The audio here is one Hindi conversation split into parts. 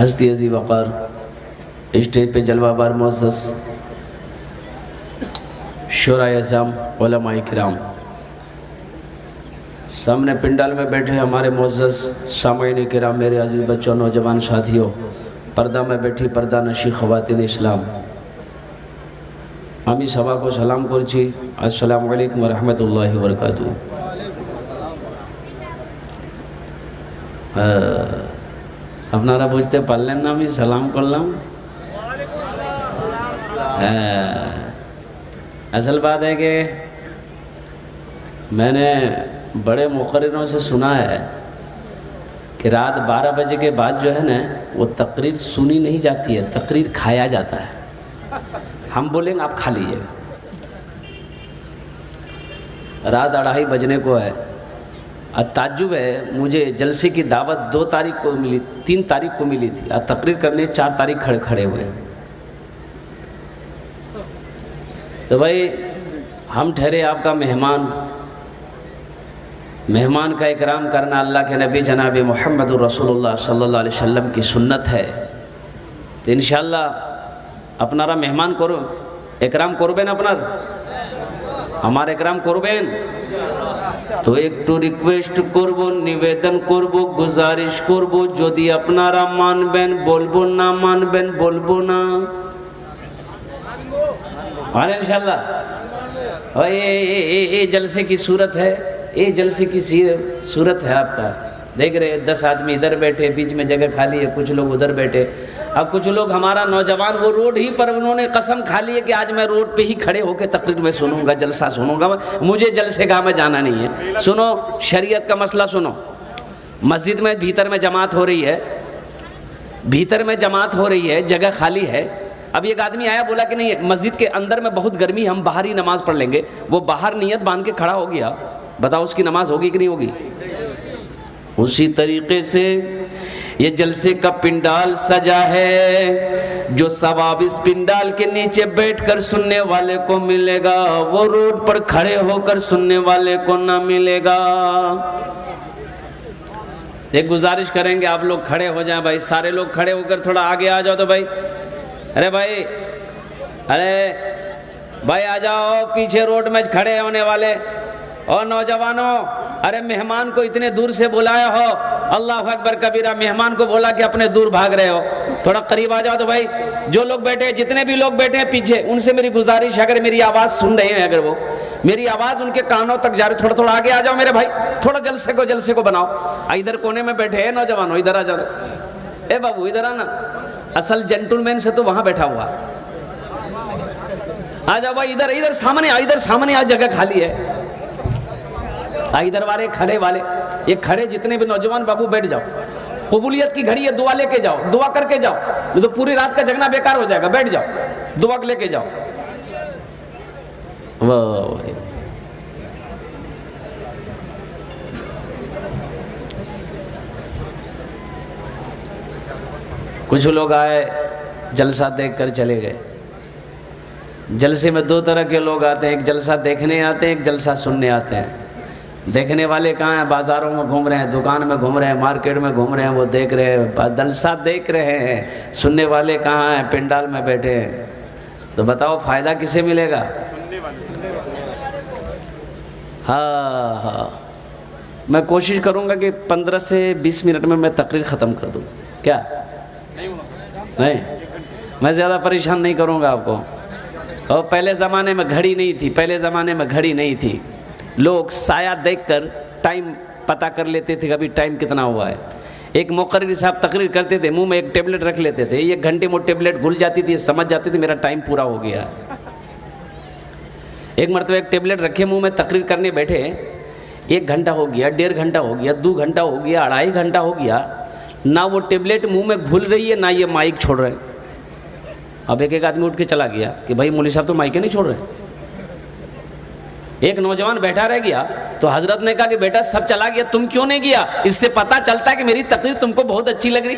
हस्ती अज़ीज़ वक़ार स्टेज पे जलवाबार मुअज़्ज़ज़ शुराए अज़म उलमाए किराम, सामने पिंडाल में बैठे हमारे मुअज़्ज़ज़ सामईन किराम, मेरे अज़ीज़ बच्चों, नौजवान साथियों, पर्दा में बैठी पर्दा नशी ख़वातीन इस्लाम, আমি সবাইকে সালাম করছি। আসসালামু আলাইকুম ওয়া রাহমাতুল্লাহি ওয়া বারাকাতুহু। আপনারা বুঝতে পারলেন না আমি সালাম করলাম? असल बात है कि मैंने बड़े मुक़र्रिरों से सुना है कि रात 12 बजे के बाद जो है ना वो तकरीर सुनी नहीं जाती है, तकरीर खाया जाता है। हम बोलेंगे आप खा लीजिए। रात 2:30 बजने को है। ताज्जुब है, मुझे जलसे की दावत 2 तारीख को मिली, 3 तारीख को मिली थी, और तकरीर करने 4 तारीख खड़े हुए हैं। तो भाई हम ठहरे आपका मेहमान, मेहमान का इकराम करना अल्लाह के नबी जनाब मोहम्मद रसूलुल्लाह सल्लल्लाहु अलैहि वसल्लम की सुन्नत है। तो इंशाअल्लाह अपनारा मेहमान करो एकराम करबेन, अपनार हमारे एकराम करबेन। तो एकटू रिक्वेस्ट करब, निवेदन करब, गुजारिश करब, यदि अपनारा मानबेन बोलबो, ना मानबेन बोलबो ना। और इंशाअल्लाह ये जलसे की सूरत है, ये जलसे की सूरत है आपका। देख रहे 10 आदमी इधर बैठे, बीच में जगह खाली है, कुछ लोग उधर बैठे। अब कुछ लोग हमारा नौजवान वो रोड ही पर उन्होंने कसम खा ली है कि आज मैं रोड पे ही खड़े होकर तकरीर में सुनूंगा, जलसा सुनूंगा, मुझे जलसे गाह में जाना नहीं है। सुनो शरीयत का मसला सुनो। मस्जिद में भीतर में जमात हो रही है, भीतर में जमात हो रही है, जगह खाली है। अब एक आदमी आया, बोला कि नहीं मस्जिद के अंदर में बहुत गर्मी, हम बाहर ही नमाज पढ़ लेंगे। वो बाहर नियत बांध के खड़ा हो गया, बताओ उसकी नमाज होगी कि नहीं होगी? उसी तरीके से ये जलसे का पिंडाल सजा है, जो सवाब इस पिंडाल के नीचे बैठकर सुनने वाले को मिलेगा, वो रोड पर खड़े होकर सुनने वाले को ना मिलेगा। एक गुजारिश करेंगे, आप लोग खड़े हो जाएं भाई, सारे लोग खड़े होकर थोड़ा आगे आ जाओ। तो भाई अरे भाई, अरे भाई आ जाओ, पीछे रोड में खड़े होने वाले। और नौजवानों, अरे मेहमान को इतने दूर से बुलाया हो, अल्लाह अकबर कबीरा, मेहमान को बोला कि अपने दूर भाग रहे हो, थोड़ा करीब आ जाओ। तो भाई जो लोग बैठे, जितने भी लोग बैठे हैं पीछे, उनसे मेरी गुजारिश, अगर मेरी आवाज़ सुन रहे हैं, अगर वो मेरी आवाज़ उनके कानों तक जा रही, थोड़ा थोड़ा आगे आ जाओ मेरे भाई, थोड़ा जलसे को बनाओ। इधर कोने में बैठे हैं नौजवानों, इधर आ जाओ। ए बाबू इधर आना, असल जेंटलमैन से तो वहाँ बैठा हुआ। आ जाओ भाई, इधर इधर सामने आ, इधर सामने आ, जगह खाली है। इधर वाले खड़े वाले, ये खड़े जितने भी नौजवान बाबू बैठ जाओ। कबूलियत की घड़ी है, दुआ लेके जाओ, दुआ करके जाओ, नहीं तो पूरी रात का जगना बेकार हो जाएगा। बैठ जाओ, दुआ लेके जाओ। वाह, कुछ लोग आए, जलसा देख कर चले गए। जलसे में 2 तरह के लोग आते हैं, एक जलसा देखने आते हैं, एक जलसा सुनने आते हैं। देखने वाले कहाँ हैं? बाज़ारों में घूम रहे हैं, दुकान में घूम रहे हैं, मार्केट में घूम रहे हैं, वो देख रहे हैं, जलसा देख रहे हैं। सुनने वाले कहाँ हैं? पिंडाल में बैठे हैं, तो बताओ फ़ायदा किसे मिलेगा? हाँ हाँ, मैं कोशिश करूँगा कि 15 से 20 मिनट में मैं तकरीर ख़त्म कर दूँ। क्या नहीं, मैं ज़्यादा परेशान नहीं करूँगा आपको। और पहले ज़माने में घड़ी नहीं थी, पहले ज़माने में घड़ी नहीं थी। लोग साया देखकर टाइम पता कर लेते थे, अभी टाइम कितना हुआ है। एक मुक़र्रिर साहब तकरीर करते थे, मुंह में एक टेबलेट रख लेते थे, 1 घंटे में टेबलेट घुल जाती थी, समझ जाते थे मेरा टाइम पूरा हो गया। एक मरतबा एक टेबलेट रखे मुंह में, तकरीर करने बैठे, 1 घंटा हो गया, 1.5 घंटा हो गया, 2 घंटा हो गया, 2.5 घंटा हो गया, ना वो टेबलेट मुंह में घुल रही है ना ये माइक छोड़ रहे। अब एक आदमी उठ के चला गया कि भाई मौलवी साहब तो माइक नहीं छोड़ रहे। एक नौजवान बैठा रह गया तो हजरत ने कहा कि बेटा सब चला गया, तुम क्यों नहीं गया? इससे पता चलता है कि मेरी तकरीर तुमको बहुत अच्छी लग रही।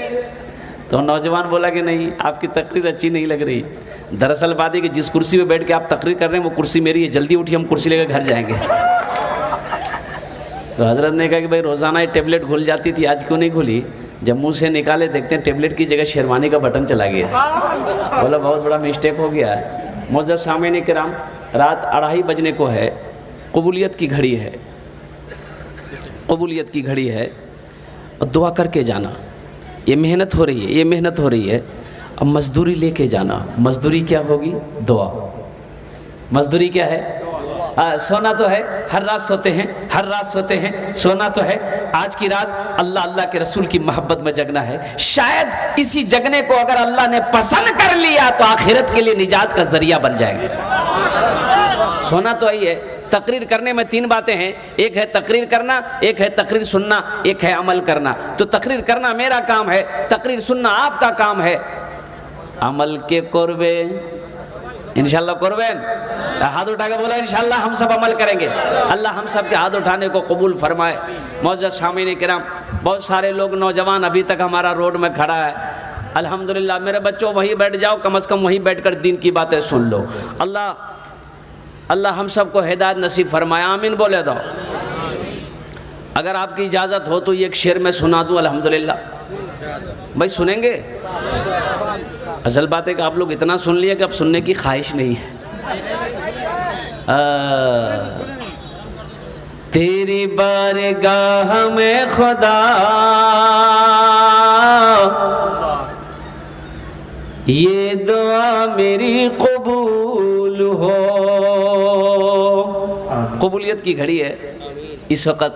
तो नौजवान बोला कि नहीं, आपकी तकरीर अच्छी नहीं लग रही। दरअसल बात है कि जिस कुर्सी पे बैठ के आप तकरीर कर रहे हैं वो कुर्सी मेरी है, जल्दी उठिए, हम कुर्सी लेकर घर जाएंगे। तो हजरत ने कहा कि भाई रोज़ाना ये टेबलेट घुल जाती थी, आज क्यों नहीं घुली? जब मुंह से निकाले देखते हैं टेबलेट की जगह शेरवानी का बटन चला गया। बोला बहुत बड़ा मिस्टेक हो गया है। मौजूद सामईन किराम, रात 2:30 बजने को है, कबूलियत की घड़ी है, कबूलियत की घड़ी है। और दुआ करके जाना, ये मेहनत हो रही है, ये मेहनत हो रही है। अब मजदूरी लेके जाना, मजदूरी क्या होगी? दुआ। मजदूरी क्या है? सोना तो है, हर रात सोते हैं, हर रात सोते हैं, सोना तो है। आज की रात अल्लाह अल्लाह के रसूल की मोहब्बत में जगना है। शायद इसी जगने को अगर अल्लाह ने पसंद कर लिया तो आखिरत के लिए निजात का जरिया बन जाएगा। सोना तो यही है। तकरीर करने में 3 बातें हैं, एक है तकरीर करना, एक है तकरीर सुनना, एक है अमल करना। तो तकरीर करना मेरा काम है, तकरीर सुनना आपका काम है। अमल के करबे इंशाल्लाह करबेन, हाथ उठा के बोला इंशाल्लाह हम सब अमल करेंगे। अल्लाह हम सब के हाथ उठाने को कबूल फरमाए। मौजूद सामईन किराम, बहुत सारे लोग नौजवान अभी तक हमारा रोड में खड़ा है। अल्हम्दुलिल्लाह, मेरे बच्चों वहीं बैठ जाओ, कम से कम वहीं बैठकर दीन की बातें सुन लो। अल्लाह हम सबको हिदायत नसीब फरमाए, आमीन बोले दो। अगर आपकी इजाज़त हो तो ये एक शेर में सुना दूँ। अल्हम्दुलिल्लाह भाई सुनेंगे? असल बात है कि आप लोग इतना सुन लिया कि अब सुनने की ख्वाहिश नहीं है। तेरी बारगाह में खुदा ये दुआ मेरी कबूल हो। कबूलियत की घड़ी है। इस वक़्त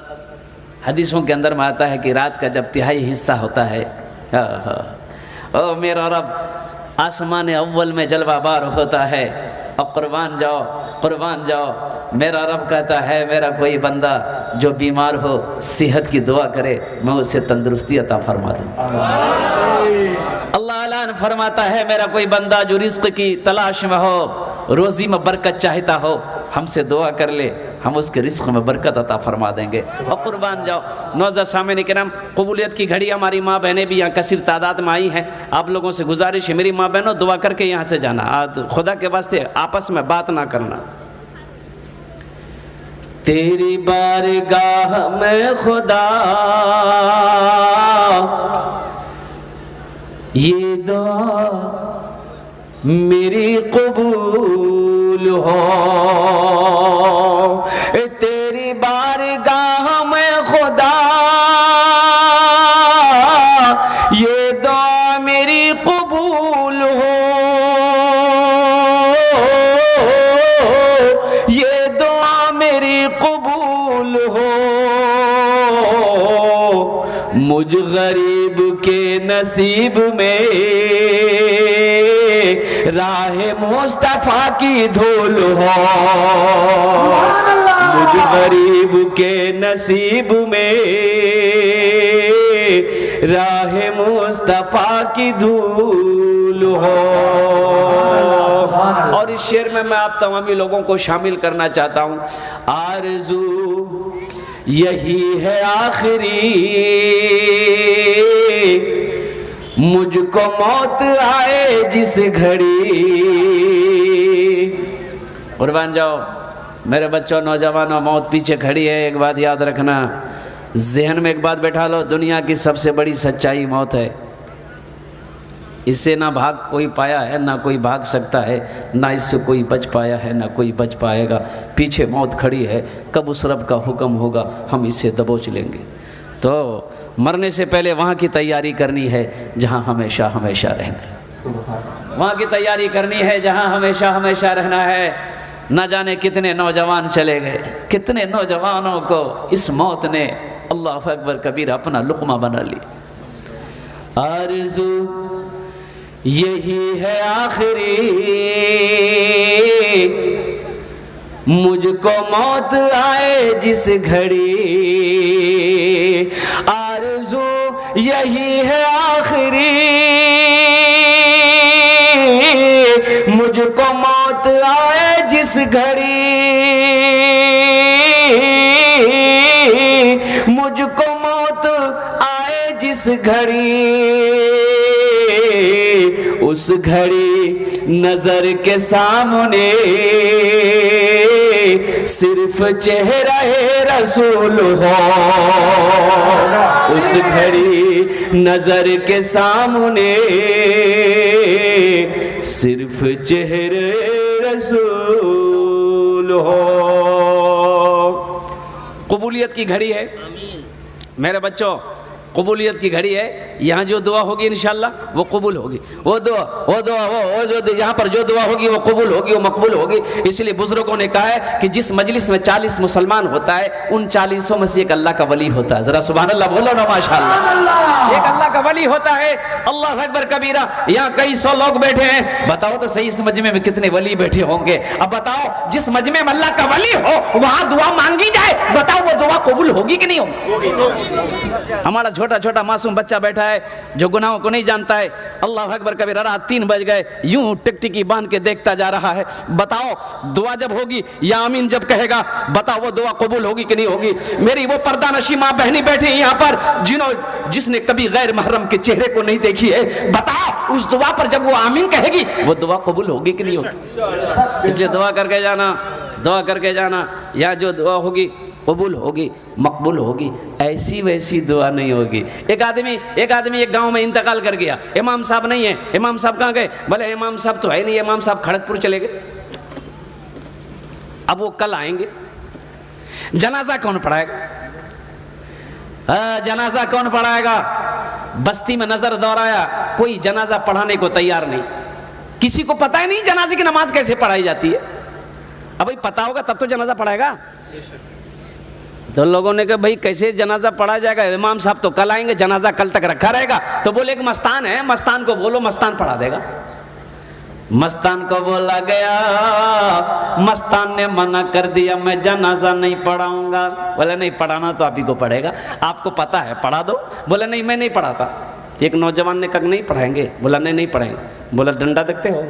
हदीसों के अंदर में आता है कि रात का जब तिहाई हिस्सा होता है, ओ मेरा रब आसमान अव्वल में जलवाबार होता है और कुर्बान जाओ, कुर्बान जाओ। मेरा रब कहता है मेरा कोई बंदा जो बीमार हो सेहत की दुआ करे, मैं उसे तंदुरुस्ती अता फरमा दूँ। अल्लाह ऐलान फरमाता है मेरा कोई बंदा जो रिज़्क़ की तलाश में हो, रोज़ी में बरकत चाहता हो, हमसे दुआ कर ले, हम उसके रिज़्क़ में बरकत अता फरमा देंगे। और कुर्बान जाओ। नौज़र सामईन किराम, कबूलियत की घड़ी हमारी माँ बहनें भी यहाँ कसीर तादाद में आई हैं। आप लोगों से गुजारिश है, मेरी माँ बहनों दुआ करके यहाँ से जाना। आज खुदा के वास्ते आपस में बात ना करना। तेरी बारगाह में खुदा ये दुआ मेरी कबूल हो। तेरी बारगाह में खुदा ये दुआ मेरी कबूल हो। ये दुआ मेरी कबूल हो। मुझ गरीब के नसीब में राहे मुस्तफा की धूल हो। मुझ गरीब के नसीब में राहे मुस्तफा की धूल हो। और इस शेर में मैं आप तमामी लोगों को शामिल करना चाहता हूँ। आरज़ू यही है आखिरी मुझको मौत आए जिस घड़ी। कुर्बान जाओ मेरे बच्चों, नौजवानों, मौत पीछे खड़ी है। एक बात याद रखना, जहन में एक बात बैठा लो, दुनिया की सबसे बड़ी सच्चाई मौत है। इससे ना भाग कोई पाया है, ना कोई भाग सकता है, ना इससे कोई बच पाया है, ना कोई बच पाएगा। पीछे मौत खड़ी है, कब उस रब का हुक्म होगा हम इससे दबोच लेंगे। तो मरने से पहले वहाँ की तैयारी करनी है जहाँ हमेशा हमेशा रहना है। वहाँ की तैयारी करनी है जहाँ हमेशा हमेशा रहना है। न जाने कितने नौजवान चले गए, कितने नौजवानों को इस मौत ने अल्लाह अकबर कबीर अपना लुक़मा बना ली। आरज़ू यही है आखिरी, मुझको मौत आए जिस घड़ी। आरज़ू यही है आखिरी, मुझको मौत आए जिस घड़ी। मुझको मौत आए जिस घड़ी, उस घड़ी नजर के सामने सिर्फ चेहरा रसूल हो। उस घड़ी नजर के सामने सिर्फ चेहरे रसूल हो। कबूलियत की घड़ी है मेरे बच्चों, कबूलियत की घड़ी है। यहाँ जो दुआ होगी इंशाल्लाह वो कबूल होगी। वो जो यहाँ पर जो दुआ होगी वो कबूल होगी, वो मकबूल होगी। इसलिए बुजुर्गों ने कहा है कि जिस मजलिस में 40 मुसलमान होता है, उन 40 में से एक अल्लाह का वली होता है। जरा सुभान अल्लाह बोलो ना, माशाअल्लाह। एक अल्लाह का वली होता है। अल्लाह अकबर कबीरा। यहाँ कई 100 लोग बैठे हैं, बताओ तो सही इस मजमे में कितने वली बैठे होंगे। अब बताओ जिस मजमे में अल्लाह का वली हो वहाँ दुआ मांगी जाए, बताओ वो दुआ कबूल होगी कि नहीं होगी? हमारा छोटा छोटा मासूम बच्चा बैठा है जो गुनाहों को नहीं जानता है। अल्लाह अकबर कबीर, रात 3 बज गए, यूं टिकटिकी बांध के देखता जा रहा है। बताओ दुआ जब होगी या आमीन जब कहेगा, बताओ वो दुआ कबूल होगी कि नहीं होगी? मेरी वो पर्दानशी माँ बहनी बैठी है यहाँ पर जिसने कभी गैर महरम के चेहरे को नहीं देखी है, बताओ उस दुआ पर जब वो आमीन कहेगी वो दुआ कबूल होगी कि नहीं होगी? इसलिए दुआ करके जाना, दुआ करके जाना। यहाँ जो दुआ होगी कबूल होगी, मकबूल होगी, ऐसी वैसी दुआ नहीं होगी। एक आदमी एक गांव में इंतकाल कर गया, इमाम साहब नहीं है। इमाम साहब कहाँ गए? बोले इमाम साहब तो है नहीं, इमाम साहब खड़गपुर चले गए। अब वो कल आएंगे, जनाजा कौन पढ़ाएगा? जनाजा कौन पढ़ाएगा? बस्ती में नजर दौड़ाया, कोई जनाजा पढ़ाने को तैयार नहीं। किसी को पता ही नहीं जनाजे की नमाज कैसे पढ़ाई जाती है। अब भाई पता होगा तब तो जनाजा पढ़ाएगा। तो लोगों ने कहा भाई कैसे जनाजा पढ़ा जाएगा? इमाम साहब तो कल आएंगे, जनाजा कल तक रखा रहेगा। तो बोले एक मस्तान है, मस्तान को बोलो, मस्तान पढ़ा देगा। मस्तान को बोला गया, मस्तान ने मना कर दिया, मैं जनाजा नहीं पढ़ाऊंगा। बोले नहीं पढ़ाना तो आप ही को पढ़ेगा, आपको पता है, पढ़ा दो। बोले नहीं मैं नहीं पढ़ाता। एक नौजवान ने कहा नहीं पढ़ाएंगे। बोला नहीं पढ़ाएंगे। बोला डंडा देखते हो?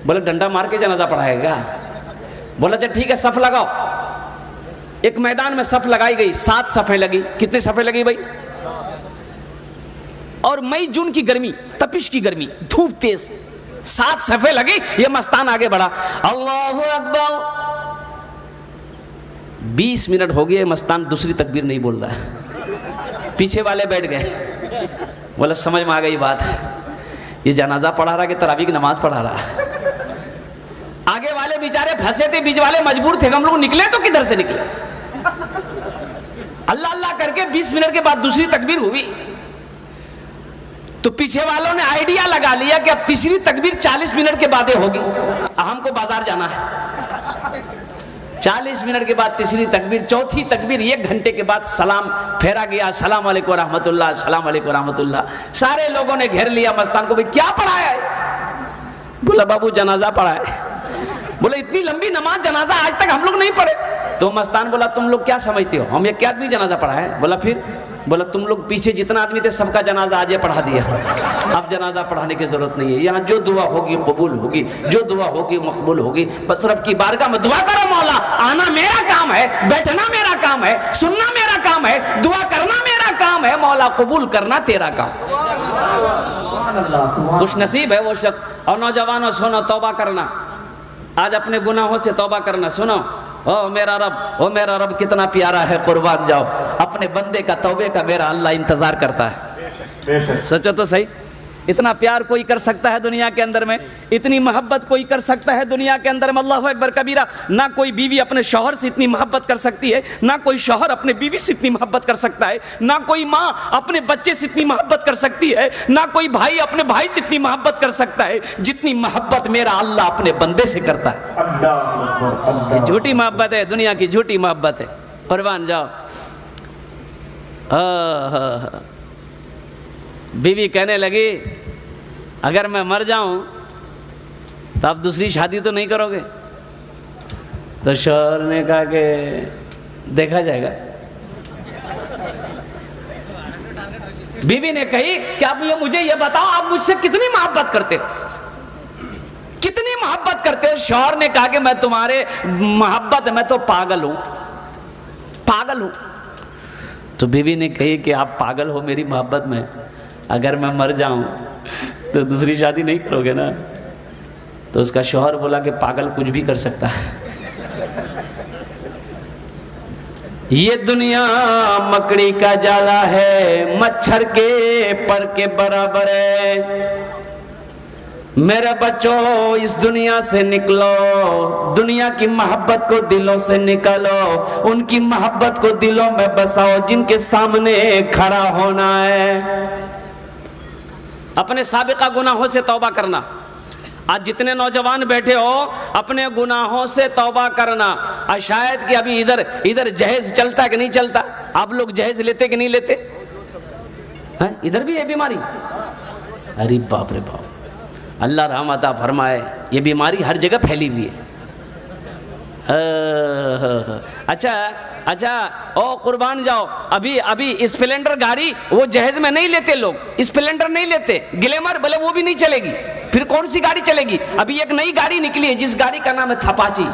बोले डंडा मार के जनाजा पढ़ाएगा। बोला अच्छा ठीक है, सफ लगाओ। एक मैदान में सफ लगाई गई, 7 सफ़ें लगी। कितनी सफ़ें लगी भाई? और मई जून की गर्मी, तपिश की गर्मी, धूप तेज, 7 सफ़ें लगी। ये मस्तान आगे बढ़ा, अल्लाहु अकबर। 20 मिनट हो गए, मस्तान दूसरी तकबीर नहीं बोल रहा है। पीछे वाले बैठ गए। बोला समझ में आ गई बात, ये जनाजा पढ़ा रहा कि तरावी की नमाज पढ़ा रहा। आगे वाले बेचारे फंसे थे, बीच वाले मजबूर थे, हम लोग निकले तो किधर से निकले? अल्लाह अल्लाह करके 20 मिनट के बाद दूसरी तकबीर हुई तो पीछे वालों ने आइडिया लगा लिया कि अब तीसरी तकबीर 40 मिनट के बाद होगी। हमको बाजार जाना है। 40 मिनट के बाद तीसरी तकबीर, चौथी तकबीर 1 घंटे के बाद सलाम फेरा गया, अस्सलाम वालेकुम रहमतुल्लाह, अस्सलाम वालेकुम रहमतुल्लाह। सारे लोगों ने घेर लिया मस्तान को, भाई क्या पढ़ाया है? बोला बाबू जनाजा पढ़ा है। बोले इतनी लंबी नमाज जनाजा आज तक हम लोग नहीं पढ़े। तो मस्तान बोला तुम लोग क्या समझते हो, हम एक आदमी जनाजा पढ़ा है? बोला फिर? बोला तुम लोग पीछे जितना आदमी थे सबका जनाजा आज पढ़ा दिया, अब जनाजा पढ़ाने की जरूरत नहीं है। यहाँ जो दुआ होगी कबूल होगी, जो दुआ होगी मकबूल होगी। बस रब की बारगाह में दुआ करो, मौला आना मेरा काम है, बैठना मेरा काम है, सुनना मेरा काम है, दुआ करना मेरा काम है, मौला कबूल करना तेरा काम। खुश नसीब है वो शख्स। और नौजवानों सुनो, तौबा करना, आज अपने गुनाहों से तौबा करना। सुनो, ओ मेरा रब कितना प्यारा है, कुर्बान जाओ। अपने बंदे का तौबे का मेरा अल्लाह इंतजार करता है। सोचो तो सही, इतना प्यार कोई कर सकता है दुनिया के अंदर में? इतनी मोहब्बत कोई कर सकता है दुनिया के अंदर में? अल्लाहु अकबर कबीरा। ना कोई बीवी अपने शौहर से इतनी मोहब्बत कर सकती है, ना कोई शौहर अपने बीवी से इतनी मोहब्बत कर सकता है, ना कोई माँ अपने बच्चे से इतनी मोहब्बत कर सकती है, ना कोई भाई अपने भाई से इतनी मोहब्बत कर सकता है जितनी मोहब्बत मेरा अल्लाह अपने बंदे से करता है। ये झूठी मोहब्बत है, दुनिया की झूठी मोहब्बत है। कुर्बान जाओ। बीवी कहने लगी अगर मैं मर जाऊं तो आप दूसरी शादी तो नहीं करोगे? तो शौहर ने कहा कि देखा जाएगा। बीवी ने कही कि आप मुझे ये बताओ आप मुझसे कितनी मोहब्बत करते हो, कितनी मोहब्बत करते हो? शौहर ने कहा कि मैं तुम्हारे मोहब्बत में तो पागल हूं, पागल हूं। तो बीवी ने कही कि आप पागल हो मेरी मोहब्बत में, अगर मैं मर जाऊं तो दूसरी शादी नहीं करोगे ना? तो उसका शौहर बोला कि पागल कुछ भी कर सकता है। ये दुनिया मकड़ी का जाला है, मच्छर के पर के बराबर है। मेरे बच्चों इस दुनिया से निकलो, दुनिया की मोहब्बत को दिलों से निकालो, उनकी मोहब्बत को दिलों में बसाओ जिनके सामने खड़ा होना है। अपने साबिका गुनाहों से तौबा करना। आज जितने नौजवान बैठे हो अपने गुनाहों से तौबा करना। और शायद कि अभी इधर जहेज चलता कि नहीं चलता? आप लोग जहेज लेते कि नहीं लेते हैं? इधर भी है बीमारी। अरे बाप रे बाप, अल्लाह रहमत फरमाए। ये बीमारी हर जगह फैली हुई है। अच्छा ओ कुर्बान जाओ। अभी स्प्लेंडर गाड़ी वो जहेज में नहीं लेते लोग, स्प्लेंडर नहीं लेते, ग्लैमर बोले वो भी नहीं चलेगी। फिर कौन सी गाड़ी चलेगी? अभी एक नई गाड़ी निकली है जिस गाड़ी का नाम है थपाची।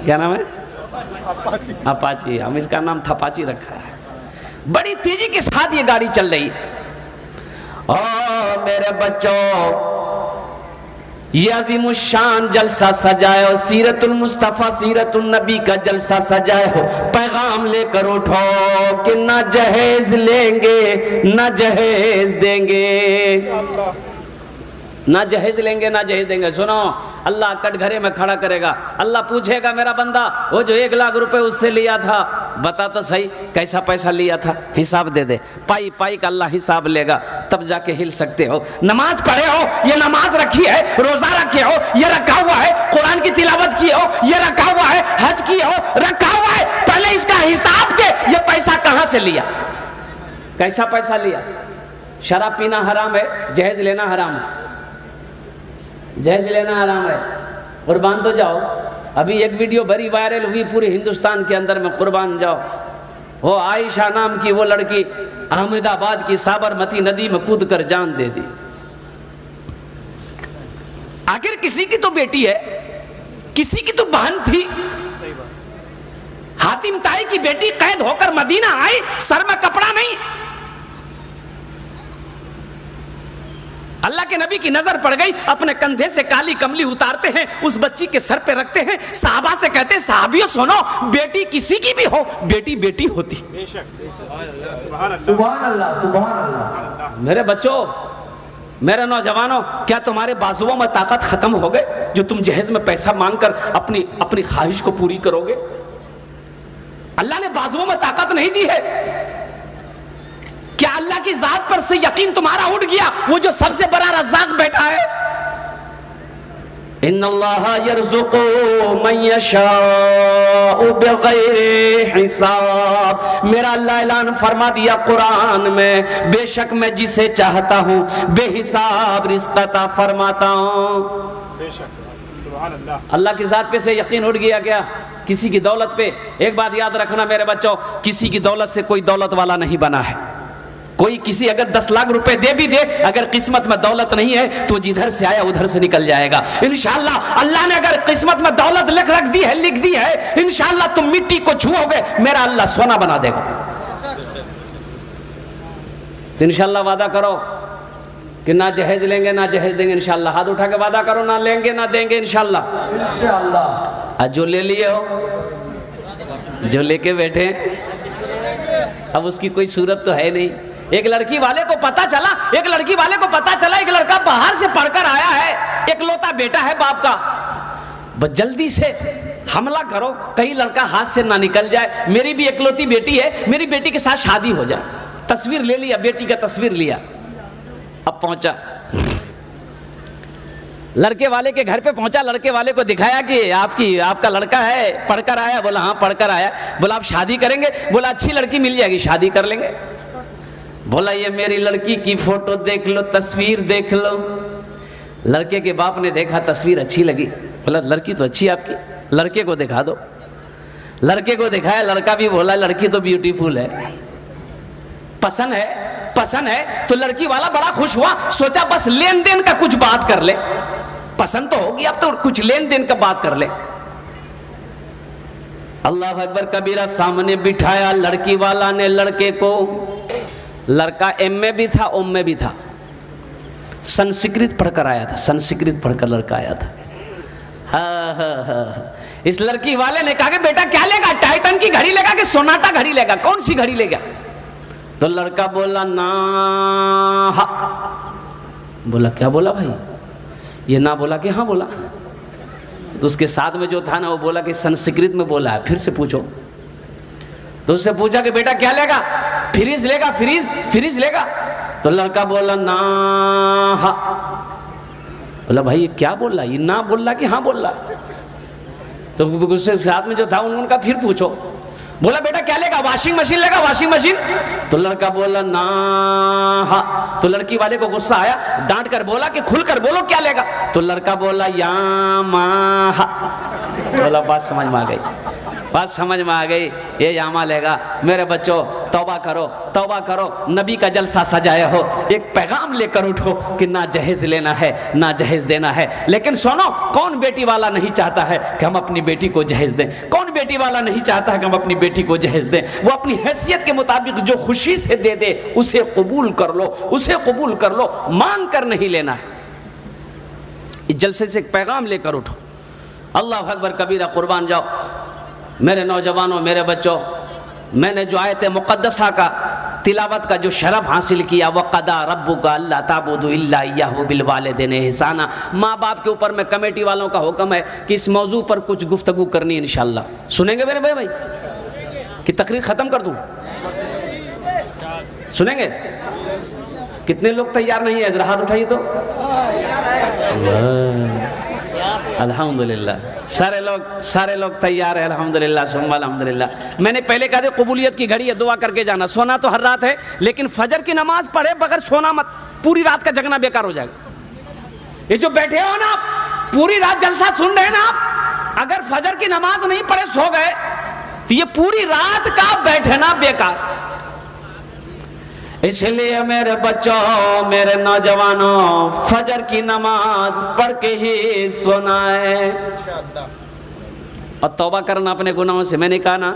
क्या नाम है? अपाची। हम इसका नाम थपाची रखा है। बड़ी तेजी के साथ ये गाड़ी चल रही है। ओ मेरे बच्चों, ये अज़ीमुश्शान जलसा सजाए हो, सीरतुल मुस्तफ़ा सीरतुल नबी का जलसा सजाए हो। पैगाम लेकर उठो कि ना जहेज लेंगे ना जहेज देंगे, ना जहेज लेंगे ना जहेज देंगे। सुनो, अल्लाह कटघरे में खड़ा करेगा। अल्लाह पूछेगा मेरा बंदा वो जो 1 लाख रुपए उससे लिया था बता तो सही कैसा पैसा लिया था, हिसाब दे दे। पाई पाई का अल्लाह हिसाब लेगा, तब जाके हिल सकते हो। नमाज पढ़े हो, ये नमाज रखी है, रोजा रखे हो, ये रखा हुआ है, कुरान की तिलावत की हो, ये रखा हुआ है, हज की हो, रखा हुआ है, पहले इसका हिसाब दे। ये पैसा कहां से लिया, कैसा पैसा लिया? शराब पीना हराम है, जहेज लेना हराम है, जहेज लेना हराम है। कुर्बान तो जाओ। अभी एक वीडियो बड़ी वायरल हुई पूरे हिंदुस्तान के अंदर में। कुर्बान जाओ, वो आयशा नाम की वो लड़की अहमदाबाद की साबरमती नदी में कूद कर जान दे दी। आखिर किसी की तो बेटी है, किसी की तो बहन थी। हातिम ताई की बेटी कैद होकर मदीना आई, सर में कपड़ा नहीं। अल्लाह के नबी की नजर पड़ गई, अपने कंधे से काली कमली उतारते हैं, उस बच्ची के सर पे रखते हैं। साहबा से कहते हैं साहबियों सुनो, बेटी किसी की भी हो, बेटी बेटी होती। सुभान अल्लाह, सुभान अल्लाह। मेरे बच्चों, मेरे नौजवानों, क्या तुम्हारे बाजुओं में ताकत खत्म हो गए जो तुम जहेज में पैसा मांगकर अपनी ख्वाहिश को पूरी करोगे? अल्लाह ने बाजुओं में ताकत नहीं दी है। क्या अल्लाह की जात पर से यकीन तुम्हारा उठ गया, वो जो सबसे बड़ा रज़्ज़ाक़ बैठा है? इन्नल्लाह यर्ज़ुक़ु मन यशाअ बिग़ैरि हिसाब। मेरा अल्लाह ऐलान फरमा दिया कुरान में, बेशक मैं जिसे चाहता हूँ बेहिसाब रिज़्क़ अता फरमाता हूँ। अल्लाह की जात पे से यकीन उठ गया क्या? किसी की दौलत पे? एक बात याद रखना मेरे बच्चों, किसी की दौलत से कोई दौलत वाला नहीं बना है। कोई किसी अगर 10 लाख रुपए दे भी दे, अगर किस्मत में दौलत नहीं है तो जिधर से आया उधर से निकल जाएगा। इंशाअल्लाह अल्लाह ने अगर किस्मत में दौलत लिख दी है, इंशाअल्लाह तुम मिट्टी को छुओगे, मेरा अल्लाह सोना बना देगा। तो इंशाअल्लाह वादा करो कि ना जहेज लेंगे ना जहेज देंगे। इंशाअल्लाह हाथ उठा के वादा करो, ना लेंगे ना देंगे इंशाअल्लाह। इंशाअल्लाह। आज जो ले लिए हो, जो लेके बैठे, अब उसकी कोई सूरत तो है नहीं। एक लड़की वाले को पता चला, एक लड़का बाहर से पढ़कर आया है, एकलौता बेटा है बाप का, बस जल्दी से हमला करो, कहीं लड़का हाथ से ना निकल जाए, मेरी भी एकलौती बेटी है, मेरी बेटी के साथ शादी हो जाए। तस्वीर ले लिया, बेटी का तस्वीर लिया, अब पहुंचा लड़के वाले के घर पे पहुंचा, लड़के वाले को दिखाया कि आपका लड़का है, पढ़कर आया। बोला हाँ पढ़कर आया। बोला आप शादी करेंगे? बोला अच्छी लड़की मिल जाएगी, शादी कर लेंगे। बोला ये मेरी लड़की की फोटो देख लो, तस्वीर देख लो। लड़के के बाप ने देखा, तस्वीर अच्छी लगी। बोला लड़की तो अच्छी है आपकी, लड़के को दिखा दो। लड़के को दिखाया, लड़का भी बोला लड़की तो ब्यूटीफुल है, पसंद है। तो लड़की वाला बड़ा खुश हुआ, सोचा बस लेन देन का कुछ बात कर ले, पसंद तो होगी, अब तो कुछ लेन देन का बात कर ले। अल्लाह अकबर कबीरा, सामने बिठाया लड़की वाला ने लड़के को। लड़का एम में भी था, ओम में भी था, संस्कृत पढ़कर आया था, संस्कृत पढ़कर लड़का आया था। हाँ। इस लड़की वाले ने कहा कि बेटा क्या लेगा, टाइटन की घड़ी लेगा कि सोनाटा घड़ी लेगा, कौन सी घड़ी लेगा? तो लड़का बोला ना हा। बोला क्या बोला भाई? ये ना बोला कि हाँ बोला। तो उसके साथ में जो था ना वो बोला कि संस्कृत में बोला है, फिर से पूछो। तो उससे पूछा कि बेटा क्या लेगा? फ्रिज लेगा, फ्रिज लेगा। तो लड़का बोला ना हा। बोला भाई ये क्या बोल रहा, ये ना बोल रहा कि हाँ बोल रहा? तो उसके साथ में जो था उन्होंने कहा फिर पूछो। बोला बेटा क्या लेगा? वॉशिंग मशीन लेगा, वॉशिंग मशीन। तो लड़का बोला ना हा। तो लड़की वाले को गुस्सा आया, डांट कर बोला कि खुलकर बोलो क्या लेगा? तो लड़का बोला या मा हा। बोला बात समझ में आ गई, ये यामा लेगा। मेरे बच्चों तौबा करो, नबी का जलसा सजाया हो, एक पैगाम लेकर उठो कि ना जहेज लेना है ना जहेज देना है। लेकिन सुनो, कौन बेटी वाला नहीं चाहता है कि हम अपनी बेटी को जहेज दें? कौन बेटी वाला नहीं चाहता है कि हम अपनी बेटी को जहेज दें? वो अपनी हैसियत के मुताबिक जो खुशी से दे दे उसे कबूल कर लो, मांग कर नहीं लेना है। इस जलसे से एक पैगाम लेकर उठो। अल्लाह अकबर कबीरा, कुर्बान जाओ मेरे नौजवानों, मेरे बच्चों। मैंने जो आयत मुक़द्दसा का तिलावत का जो शरफ हासिल किया, वक़दा रब्बुका अल्ला ताबुदु इल्ला इय्याहु बिल वालिदैनि इहसाना, माँ बाप के ऊपर में कमेटी वालों का हुक्म है कि इस मौजू पर कुछ गुफ्तगू करनी है इंशाअल्लाह। सुनेंगे मेरे भाई कि तकरीर ख़त्म कर दूँ? सुनेंगे? कितने लोग तैयार नहीं है? ज़रा हाथ उठाइए तो। अल्हम्दुलिल्लाह, सारे लोग तैयार है। अल्हम्दुलिल्लाह सुम्मा अल्हम्दुलिल्लाह। मैंने पहले कहा था कबूलियत की घड़ी है, दुआ करके जाना। सोना तो हर रात है, लेकिन फजर की नमाज पढ़े बगैर सोना मत, पूरी रात का जगना बेकार हो जाएगा। ये जो बैठे हो ना, पूरी रात जलसा सुन रहे हैं ना आप, अगर फजर की नमाज नहीं पढ़े सो गए तो ये पूरी रात का बैठना बेकार। इसलिए मेरे बच्चों, मेरे नौजवानों, फजर की नमाज पढ़ के ही सोना है और तौबा करना अपने गुनाहों से। मैंने कहा ना,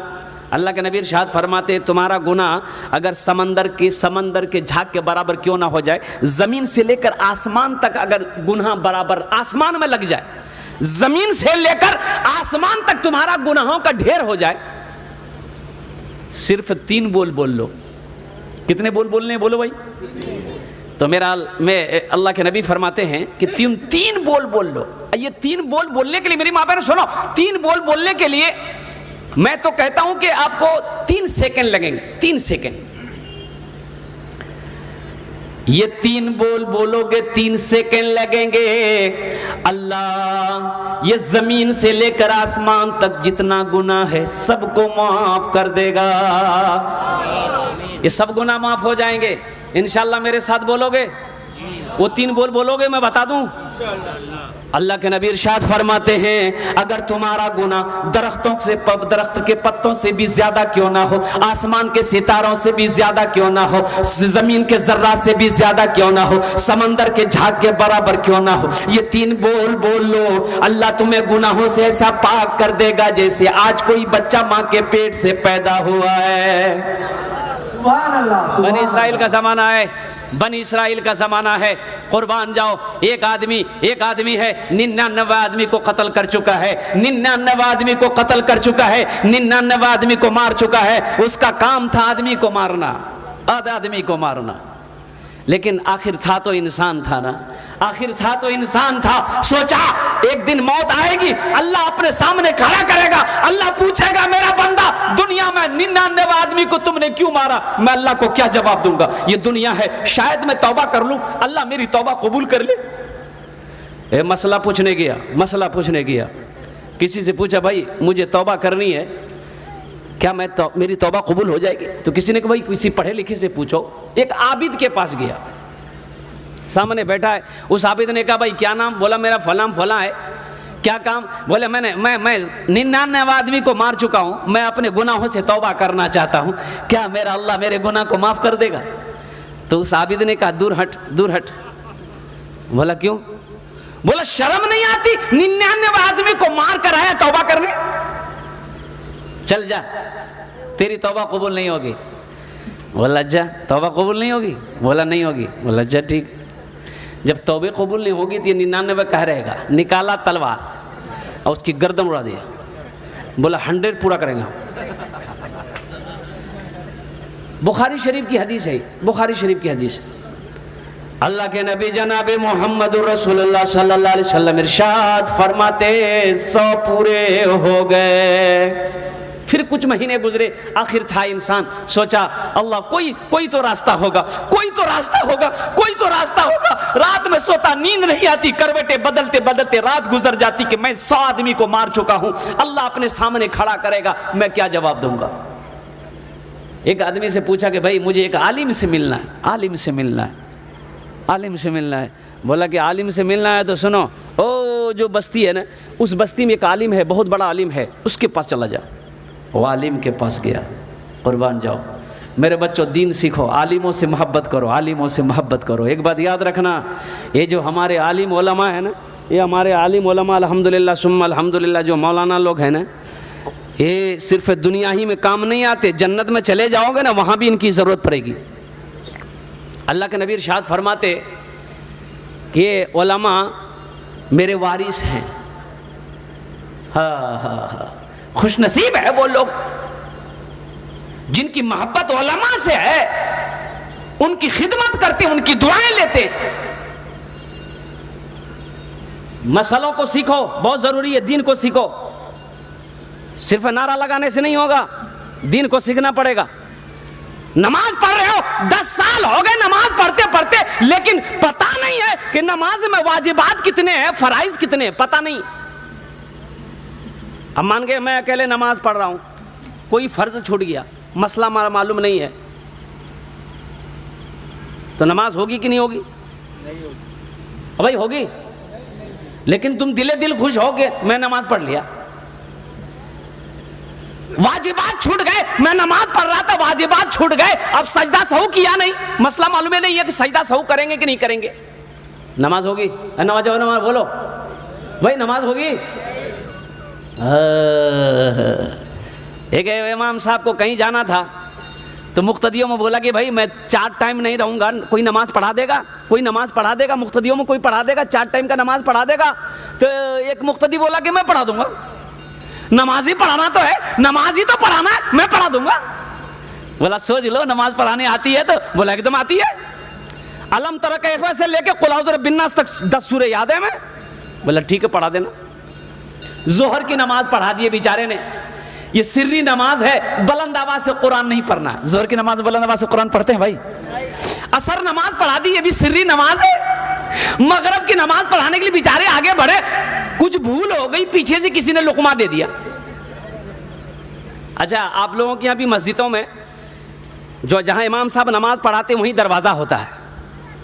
अल्लाह के नबी इरशाद फरमाते तुम्हारा गुनाह अगर समंदर के झाग के बराबर क्यों ना हो जाए, जमीन से लेकर आसमान तक अगर गुनाह बराबर आसमान में लग जाए, जमीन से लेकर आसमान तक तुम्हारा गुनाहों का ढेर हो जाए, सिर्फ 3 बोल बोल लो। कितने बोल बोलने? बोलो भाई। तो अल्लाह के नबी फरमाते हैं कि तीन बोल बोल लो। ये 3 बोल बोलने के लिए मेरी माँ बहन सुनो, 3 बोल बोलने के लिए मैं तो कहता हूं कि आपको 3 सेकंड लगेंगे। 3 सेकंड ये 3 बोल बोलोगे, 3 सेकंड लगेंगे। अल्लाह ये जमीन से लेकर आसमान तक जितना गुनाह है सबको माफ कर देगा। ये सब गुनाह माफ हो जाएंगे इंशाअल्लाह। मेरे साथ बोलोगे? वो 3 बोल बोलोगे, मैं बता दूं। अल्लाह के नबी इरशाद फरमाते हैं अगर तुम्हारा गुनाह दरख्त के पत्तों से भी ज्यादा क्यों ना हो, आसमान के सितारों से भी ज्यादा क्यों ना हो, जमीन के जर्रा से भी ज्यादा क्यों ना हो, समंदर के झाग के बराबर क्यों ना हो, ये 3 बोल बोल लो, अल्लाह तुम्हें गुनाहों से ऐसा पाक कर देगा जैसे आज कोई बच्चा माँ के पेट से पैदा हुआ है। बनी इसराइल का जमाना है, बनी इसराइल का जमाना है। कुर्बान जाओ, एक आदमी है 99 आदमी को कत्ल कर चुका है, 99 आदमी को कत्ल कर चुका है, 99 आदमी को मार चुका है। उसका काम था आदमी को मारना। आदमी को मारना, लेकिन आखिर था तो इंसान था ना, आखिर था तो इंसान था। सोचा एक दिन मौत आएगी, अल्लाह अपने सामने खड़ा करेगा, अल्लाह पूछेगा मेरा बंदा दुनिया में 99 आदमी को तुमने क्यों मारा, मैं अल्लाह को क्या जवाब दूंगा। ये दुनिया है, शायद मैं तौबा कर लूं, अल्लाह मेरी तौबा कबूल कर ले। मसला पूछने गया, किसी से पूछा भाई मुझे तौबा करनी है, क्या मेरी तौबा कबूल हो जाएगी। तो किसी ने कहा भाई किसी पढ़े लिखे से पूछो। एक आबिद के पास गया, सामने बैठा है, उस आबिद ने कहा भाई क्या नाम, बोला मेरा फला है। क्या काम, बोले मैं 99 आदमी को मार चुका हूं, मैं अपने गुनाहों से तौबा करना चाहता हूं, क्या मेरा अल्लाह मेरे गुनाह को माफ कर देगा। तो उस आबिद ने कहा दूर हट। बोला क्यों, बोला शर्म नहीं आती, 99 आदमी को मार कर आया तौबा करने, चल जा तेरी तौबा कबूल नहीं होगी। बोला जा तौबा कबूल नहीं होगी, बोला नहीं होगी। बोला जा ठीक, जब तौबे कबूल नहीं होगी तो ये 99 कह रहेगा। निकाला तलवार और उसकी गर्दन उड़ा दिया, बोला 100 पूरा करेंगे। बुखारी शरीफ की हदीस है, बुखारी शरीफ की हदीस। अल्लाह के नबी जनाब मोहम्मद रसूलुल्लाह सल्लल्लाहु अलैहि वसल्लम इरशाद फरमाते 100 पूरे हो गए। फिर कुछ महीने गुजरे, आखिर था इंसान, सोचा अल्लाह कोई तो रास्ता होगा, कोई तो रास्ता होगा। रात में सोता, नींद नहीं आती, करवटें बदलते बदलते रात गुजर जाती कि मैं 100 आदमी को मार चुका हूं, अल्लाह अपने सामने खड़ा करेगा, मैं क्या जवाब दूंगा। एक आदमी से पूछा कि भाई मुझे एक आलिम से मिलना है। बोला कि आलिम से मिलना है तो सुनो, ओ जो बस्ती है ना, उस बस्ती में एक आलिम है, बहुत बड़ा आलिम है, उसके पास चला जा। वो आलिम के पास गया, कुर्बान जाओ मेरे बच्चों, दीन सीखो, आलिमों से मोहब्बत करो। एक बात याद रखना, ये जो हमारे आलिम उलमा है ना, ये हमारे आलिम उलमा अल्हम्दुलिल्लाह सुम्मा अल्हम्दुलिल्लाह, जो मौलाना लोग हैं ना, ये सिर्फ दुनिया ही में काम नहीं आते, जन्नत में चले जाओगे ना, वहाँ भी इनकी ज़रूरत पड़ेगी। अल्लाह के नबी इरशाद फरमाते कि उलमा मेरे वारिस हैं। हाँ, खुशनसीब है वो लोग जिनकी मोहब्बत उलमा से है, उनकी खिदमत करते, उनकी दुआएं लेते। मसलों को सीखो, बहुत जरूरी है, दीन को सीखो। सिर्फ नारा लगाने से नहीं होगा, दीन को सीखना पड़ेगा। नमाज पढ़ रहे हो, 10 साल हो गए नमाज पढ़ते पढ़ते, लेकिन पता नहीं है कि नमाज में वाजिबात कितने हैं, फराइज कितने हैं, पता नहीं। अब मान के मैं अकेले नमाज पढ़ रहा हूं, कोई फर्ज छूट गया, मसला मालूम नहीं है, तो नमाज होगी कि नहीं होगी? नहीं होगी। भाई होगी, लेकिन तुम दिले दिल खुश हो के मैं नमाज पढ़ लिया। वाजिबात छूट गए, मैं नमाज पढ़ रहा था, वाजिबात छूट गए, अब सजदा सहू किया नहीं, मसला मालूम नहीं है कि सजदा सहू करेंगे कि नहीं करेंगे। नमाज होगी? नमाज बोलो भाई, नमाज होगी? एक इमाम साहब को कहीं जाना था, तो मुक्तदियों में बोला कि भाई मैं 4 टाइम नहीं रहूंगा, कोई नमाज पढ़ा देगा, मुक्तदियों में कोई पढ़ा देगा, 4 टाइम का नमाज पढ़ा देगा। तो एक मुक्तदी बोला कि मैं पढ़ा दूंगा, नमाज ही पढ़ाना तो है, नमाज ही तो पढ़ाना है, मैं पढ़ा दूंगा। बोला सोच लो, नमाज पढ़ाने आती है? तो बोला एकदम आती है, अलम तरा कैफ़ा से लेके कुल औज़ु बिन्नास तक 10 सूरे याद है मैं। बोला ठीक है पढ़ा देना। जोहर की नमाज पढ़ा दिए बेचारे ने, ये सिर्री नमाज है, बुलंद आवाज से कुरान नहीं पढ़ना। जोहर की नमाज बुलंद आवाज से कुरान पढ़ते हैं भाई? असर नमाज पढ़ा दी, ये भी सिर्री नमाज है। मगरिब की नमाज पढ़ाने के लिए बेचारे आगे बढ़े, कुछ भूल हो गई, पीछे से किसी ने लुकमा दे दिया। अच्छा, आप लोगों के यहाँ भी मस्जिदों में जो जहाँ इमाम साहब नमाज पढ़ाते वहीं दरवाज़ा होता है,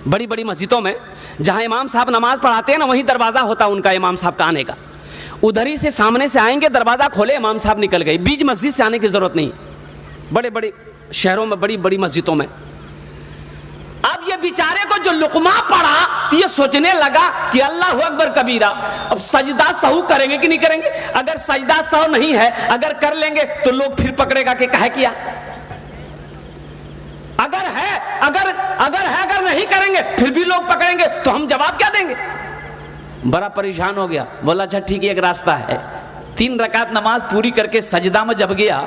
बड़ी बड़ी मस्जिदों में जहाँ इमाम साहब नमाज पढ़ाते हैं ना, वहीं दरवाज़ा होता है उनका, इमाम साहब का आने का। उधर ही से सामने से आएंगे, दरवाज़ा खोले, इमाम साहब निकल गए, बीच मस्जिद से आने की ज़रूरत नहीं। बड़े बड़े शहरों में, बड़ी बड़ी मस्जिदों में। अब ये बेचारे को जो लुकमा पड़ा तो ये सोचने लगा कि अल्लाह अकबर कबीरा, अब सजदा सहू करेंगे कि नहीं करेंगे? अगर सजदा सहू नहीं है, अगर कर लेंगे तो लोग फिर पकड़ेगा कि काहे किया। अगर नहीं करेंगे फिर भी लोग पकड़ेंगे, तो हम जवाब क्या देंगे? बड़ा परेशान हो गया। बोला अच्छा ठीक है, एक रास्ता है। 3 रकात नमाज पूरी करके सजदा में जब गया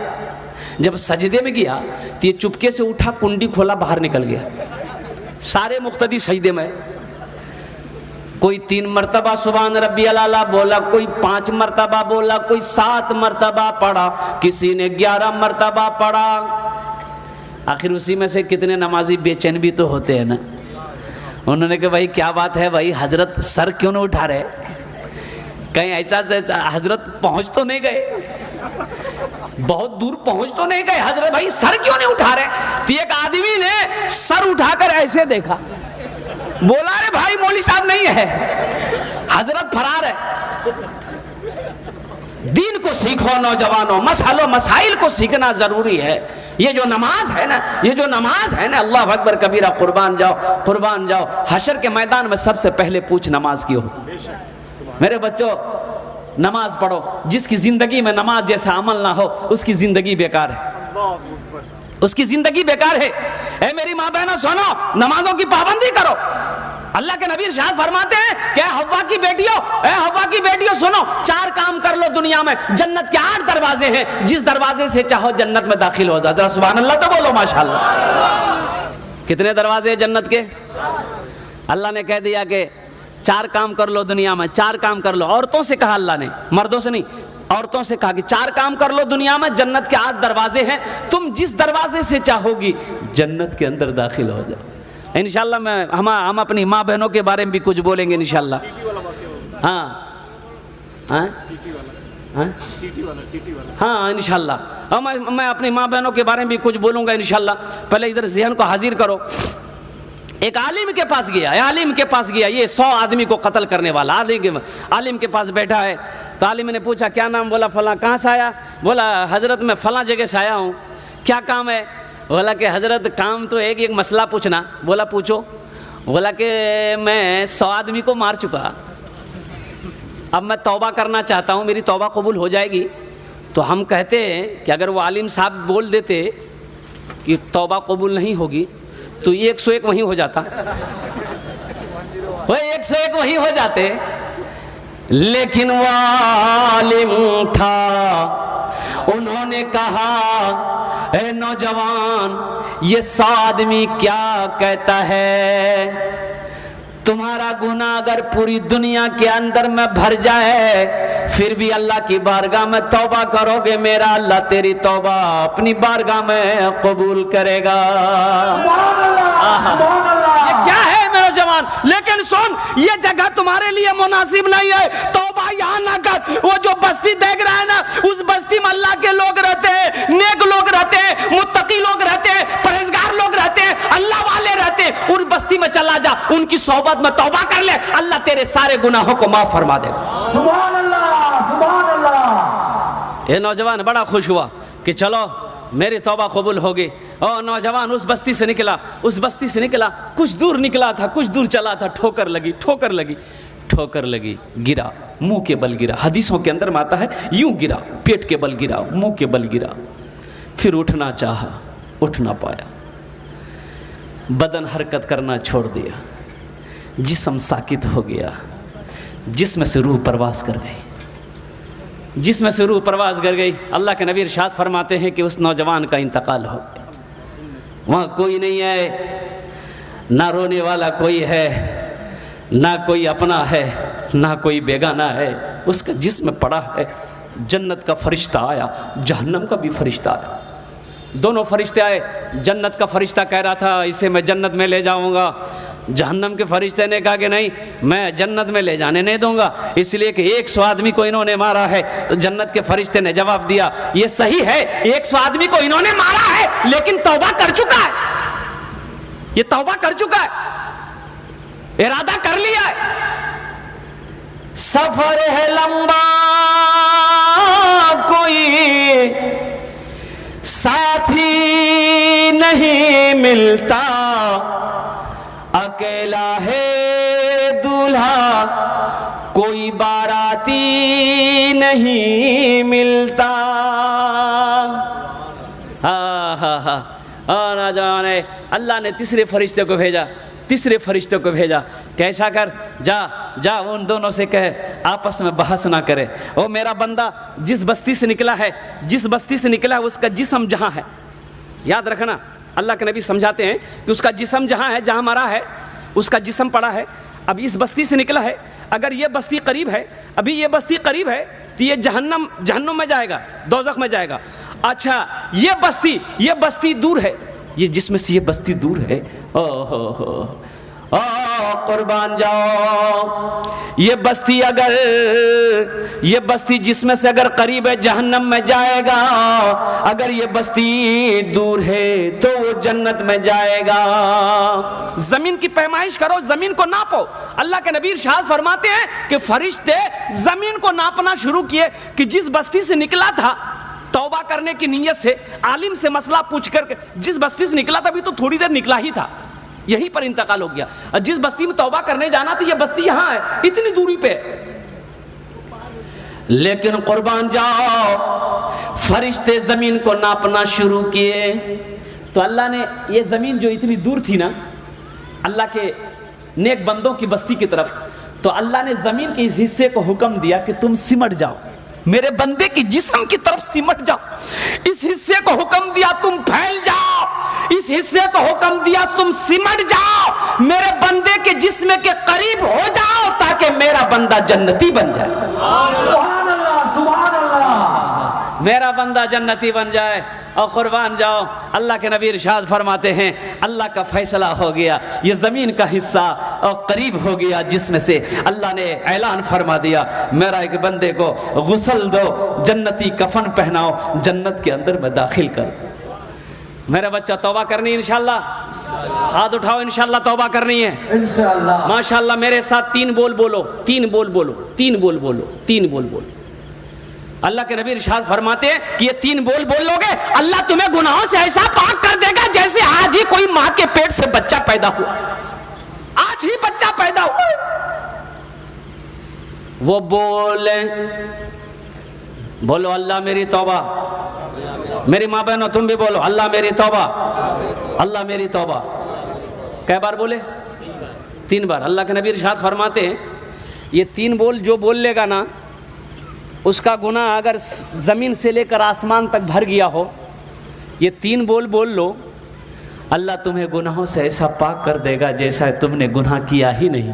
जब सजदे में गया तो ये चुपके से उठा, कुंडी खोला, बाहर निकल गया। सारे मुक्तदी सजदे में, कोई 3 मरतबा सुभान रब्बियल आला बोला, कोई 5 मरतबा बोला, कोई 7 मरतबा पढ़ा, किसी ने 11 मरतबा पढ़ा। आखिर उसी में से कितने नमाजी बेचैन भी तो होते हैं ना। उन्होंने कहा भाई क्या बात है भाई, हजरत सर क्यों नहीं उठा रहे, कहीं ऐसा हजरत पहुंच तो नहीं गए, बहुत दूर पहुंच तो नहीं गए हजरत, भाई सर क्यों नहीं उठा रहे। तो एक आदमी ने सर उठाकर ऐसे देखा, बोला अरे भाई मौलवी साहब नहीं है, हजरत फरार है। दीन को सीखो नौजवानों, मसलो मसाइल को सीखना जरूरी है। ये जो नमाज है ना, ये जो नमाज है ना, अल्लाह अकबर कबीरा, कुर्बान जाओ, कुर्बान जाओ। हशर के मैदान में सबसे पहले पूछ नमाज की हो। मेरे बच्चों नमाज पढ़ो, जिसकी जिंदगी में नमाज जैसा अमल ना हो उसकी जिंदगी बेकार है, उसकी जिंदगी बेकार है। ए मेरी माँ बहनों सुनो, नमाजों की पाबंदी करो। अल्लाह के नबी इरशाद फरमाते हैं कि हव्वा की बेटियों, हव्वा की बेटियों सुनो, 4 काम कर लो दुनिया में। जन्नत के 8 दरवाजे हैं, जिस दरवाजे से चाहो जन्नत में दाखिल हो जाओ। जरा सुभान अल्लाह तो बोलो माशाअल्लाह। कितने दरवाजे हैं जन्नत के? अल्लाह ने कह दिया कि 4 काम कर लो दुनिया में, 4 काम कर लो। औरतों से कहा अल्लाह ने, मर्दों से नहीं, औरतों से कहा कि 4 काम कर लो दुनिया में, जन्नत के 8 दरवाजे हैं, तुम जिस दरवाजे से चाहोगी जन्नत के अंदर दाखिल हो जाओ। इंशाल्लाह हम अपनी माँ बहनों के बारे में भी कुछ बोलेंगे इंशाल्लाह। हाँ हाँ हाँ इंशाल्लाह मैं अपनी माँ बहनों के बारे में भी कुछ बोलूँगा इंशाल्लाह। पहले इधर ज़हन को हाजिर करो। एक आलिम के पास गया, आलिम के पास गया, ये 100 आदमी को कत्ल करने वाला आलिम के पास बैठा है। तो आलिम ने पूछा क्या नाम? बोला फलां। कहाँ से आया? बोला हजरत मैं फलां जगह से आया हूँ। क्या काम है? बोला कि हजरत काम तो एक मसला पूछना। बोला पूछो। बोला कि मैं 100 आदमी को मार चुका, अब मैं तौबा करना चाहता हूँ, मेरी तौबा कबूल हो जाएगी? तो हम कहते हैं कि अगर वो आलिम साहब बोल देते कि तौबा कबूल नहीं होगी तो 101 वहीं हो जाता, वो 101 वहीं हो जाते। लेकिन वो आलिम था, उन्होंने कहा ए नौजवान, ये 100 आदमी क्या कहता है, तुम्हारा गुनाह अगर पूरी दुनिया के अंदर में भर जाए फिर भी अल्लाह की बारगाह में तौबा करोगे, मेरा अल्लाह तेरी तौबा अपनी बारगाह में कबूल करेगा। ये क्या है मेरा जवान? लेकिन सुन, ये जगह तुम्हारे लिए मुनासिब नहीं है, तौबा यहाँ ना कर। वो जो बस्ती देख रहा है ना, उस बस्ती में अल्लाह के लोग रहते हैं, नेक लोग रहते हैं, मुत्तकी लोग रहते हैं, परहेजगार लोग रहते हैं, अल्लाह वाले रहते हैं। उस बस्ती में चला जा, उनकी सोहबत में तौबा कर ले, अल्लाह तेरे सारे गुनाहों को माफ फरमा देगा। सुभान अल्लाह, सुभान अल्लाह। ये नौजवान बड़ा खुश हुआ कि चलो मेरी तौबा कबूल होगी। और नौजवान उस बस्ती से निकला, उस बस्ती से निकला, कुछ दूर निकला था, कुछ दूर चला था, ठोकर लगी, ठोकर लगी, ठोकर लगी, गिरा, मुंह के बल गिरा। हदीसों के अंदर में आता है यूं गिरा, पेट के बल गिरा, मुंह के बल गिरा। फिर उठना चाहा, उठ ना पाया, बदन हरकत करना छोड़ दिया, जिस्म साकित हो गया, जिस्म से रूह परवास कर गई, जिसमें से रूह परवाज कर गई। अल्लाह के नबी इरशाद फरमाते हैं कि उस नौजवान का इंतकाल हो गया। वहाँ कोई नहीं है, ना रोने वाला कोई है, ना कोई अपना है, ना कोई बेगाना है, उसका जिस्म पड़ा है। जन्नत का फरिश्ता आया, जहन्नम का भी फरिश्ता आया, दोनों फरिश्ते आए। जन्नत का फरिश्ता कह रहा था इसे मैं जन्नत में ले जाऊंगा, जहन्नम के फरिश्ते ने कहा कि नहीं, मैं जन्नत में ले जाने नहीं दूंगा, इसलिए कि 100 आदमी को इन्होंने मारा है। तो जन्नत के फरिश्ते ने जवाब दिया ये सही है, 100 आदमी को इन्होंने मारा है, लेकिन तौबा कर चुका है, ये तौबा कर चुका है, इरादा कर लिया है। सफर है लंबा, कोई साथी नहीं मिलता, अकेला है दूल्हा, कोई बाराती नहीं मिलता। हाँ ना जाने, अल्लाह ने तीसरे फरिश्ते को भेजा, तीसरे फरिश्ते को भेजा, कैसा कर, जा जा उन दोनों से कह आपस में बहस ना करे। ओ मेरा बंदा जिस बस्ती से निकला है, जिस बस्ती से निकला है उसका जिस्म जहाँ है, याद रखना, अल्लाह के नबी समझाते हैं कि उसका जिस्म जहाँ है, जहाँ मरा है उसका जिस्म पड़ा है। अब इस बस्ती से निकला है, अगर ये बस्ती करीब है, अभी ये बस्ती करीब है तो ये जहन्नम में जाएगा, दोज़ख में जाएगा। अच्छा ये बस्ती दूर है, ये जिसमें से ये बस्ती दूर है, ओहो कुर्बान जाओ, ये बस्ती जिसमें से अगर करीब है जहन्नम में जाएगा, अगर ये बस्ती दूर है तो वो जन्नत में जाएगा। जमीन की पैमाइश करो, जमीन को नापो। अल्लाह के नबी इरशाद फरमाते हैं कि फरिश्ते जमीन को नापना शुरू किए कि जिस बस्ती से निकला था तौबा करने की नीयत से, आलिम से मसला पूछ कर, जिस बस्ती से निकला था अभी तो थोड़ी देर निकला ही था, यहीं पर इंतकाल हो गया, और जिस बस्ती में तौबा करने जाना था ये बस्ती यहां है, इतनी दूरी पे। लेकिन कुर्बान जाओ, फरिश्ते जमीन को नापना शुरू किए तो अल्लाह ने ये जमीन जो इतनी दूर थी ना अल्लाह के नेक बंदों की बस्ती की तरफ, तो अल्लाह ने जमीन के इस हिस्से को हुक्म दिया कि तुम सिमट जाओ, मेरे बंदे की जिस्म की तरफ सिमट जाओ। इस हिस्से को हुक्म दिया तुम फैल जाओ, इस हिस्से को हुक्म दिया तुम सिमट जाओ, मेरे बंदे के जिस्म के करीब हो जाओ ताकि मेरा बंदा जन्नती बन जाए। सुभान अल्लाह, सुभान अल्लाह, मेरा बंदा जन्नती बन जाए। और कुर्बान जाओ, अल्लाह के नबी इरशाद फरमाते हैं अल्लाह का फैसला हो गया, ये ज़मीन का हिस्सा और करीब हो गया जिसमें से अल्लाह ने ऐलान फरमा दिया मेरा एक बंदे को गुस्ल दो, जन्नती कफन पहनाओ, जन्नत के अंदर में दाखिल कर दो। मेरा बच्चा तौबा करनी है इंशाअल्लाह, हाथ उठाओ इंशाअल्लाह तौबा करनी है इंशाअल्लाह। माशाअल्लाह मेरे साथ तीन बोल बोलो, तीन बोल बोलो, तीन बोल बोलो, तीन बोल बोलो। अल्लाह के नबी इरशाद फरमाते हैं कि ये तीन बोल बोल लोगे अल्लाह तुम्हें गुनाहों से ऐसा पाक कर देगा जैसे आज ही कोई माँ के पेट से बच्चा पैदा हुआ, आज ही बच्चा पैदा हुआ। वो बोलो अल्लाह मेरी तौबा, मेरी माँ बहनों तुम भी बोलो अल्लाह मेरी तौबा, अल्लाह मेरी तौबा। कै बार बोले? तीन बार। अल्लाह के नबी इरशाद फरमाते हैं ये तीन बोल जो बोल लेगा ना उसका गुनाह अगर ज़मीन से लेकर आसमान तक भर गया हो, ये तीन बोल बोल लो अल्लाह तुम्हें गुनाहों से ऐसा पाक कर देगा जैसा तुमने गुनाह किया ही नहीं।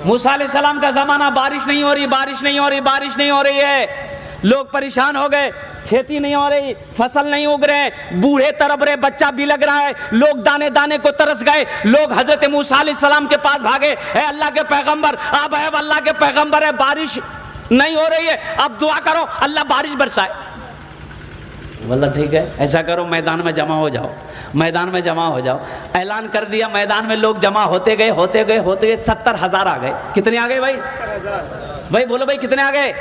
मूसा अलैहिस्सलाम का ज़माना, बारिश नहीं हो रही, बारिश नहीं हो रही, बारिश नहीं हो रही है, लोग परेशान हो गए, खेती नहीं हो रही, फसल नहीं उग रहे, बूढ़े तरब रहे, बच्चा भी लग रहा है, लोग दाने दाने को तरस गए। लोग हजरत मूसा अलैहिस्सलाम के पास भागे, है अल्लाह के पैगंबर, आप है अल्लाह के पैगंबर है, बारिश नहीं हो रही है, अब दुआ करो अल्लाह बारिश बरसाए। बोला ठीक है, ऐसा करो मैदान में जमा हो जाओ, मैदान में जमा हो जाओ। ऐलान कर दिया, मैदान में लोग जमा होते गए होते गए होते गए 70,000 आ गए। कितने आ गए भाई? भाई बोलो भाई कितने आ गए?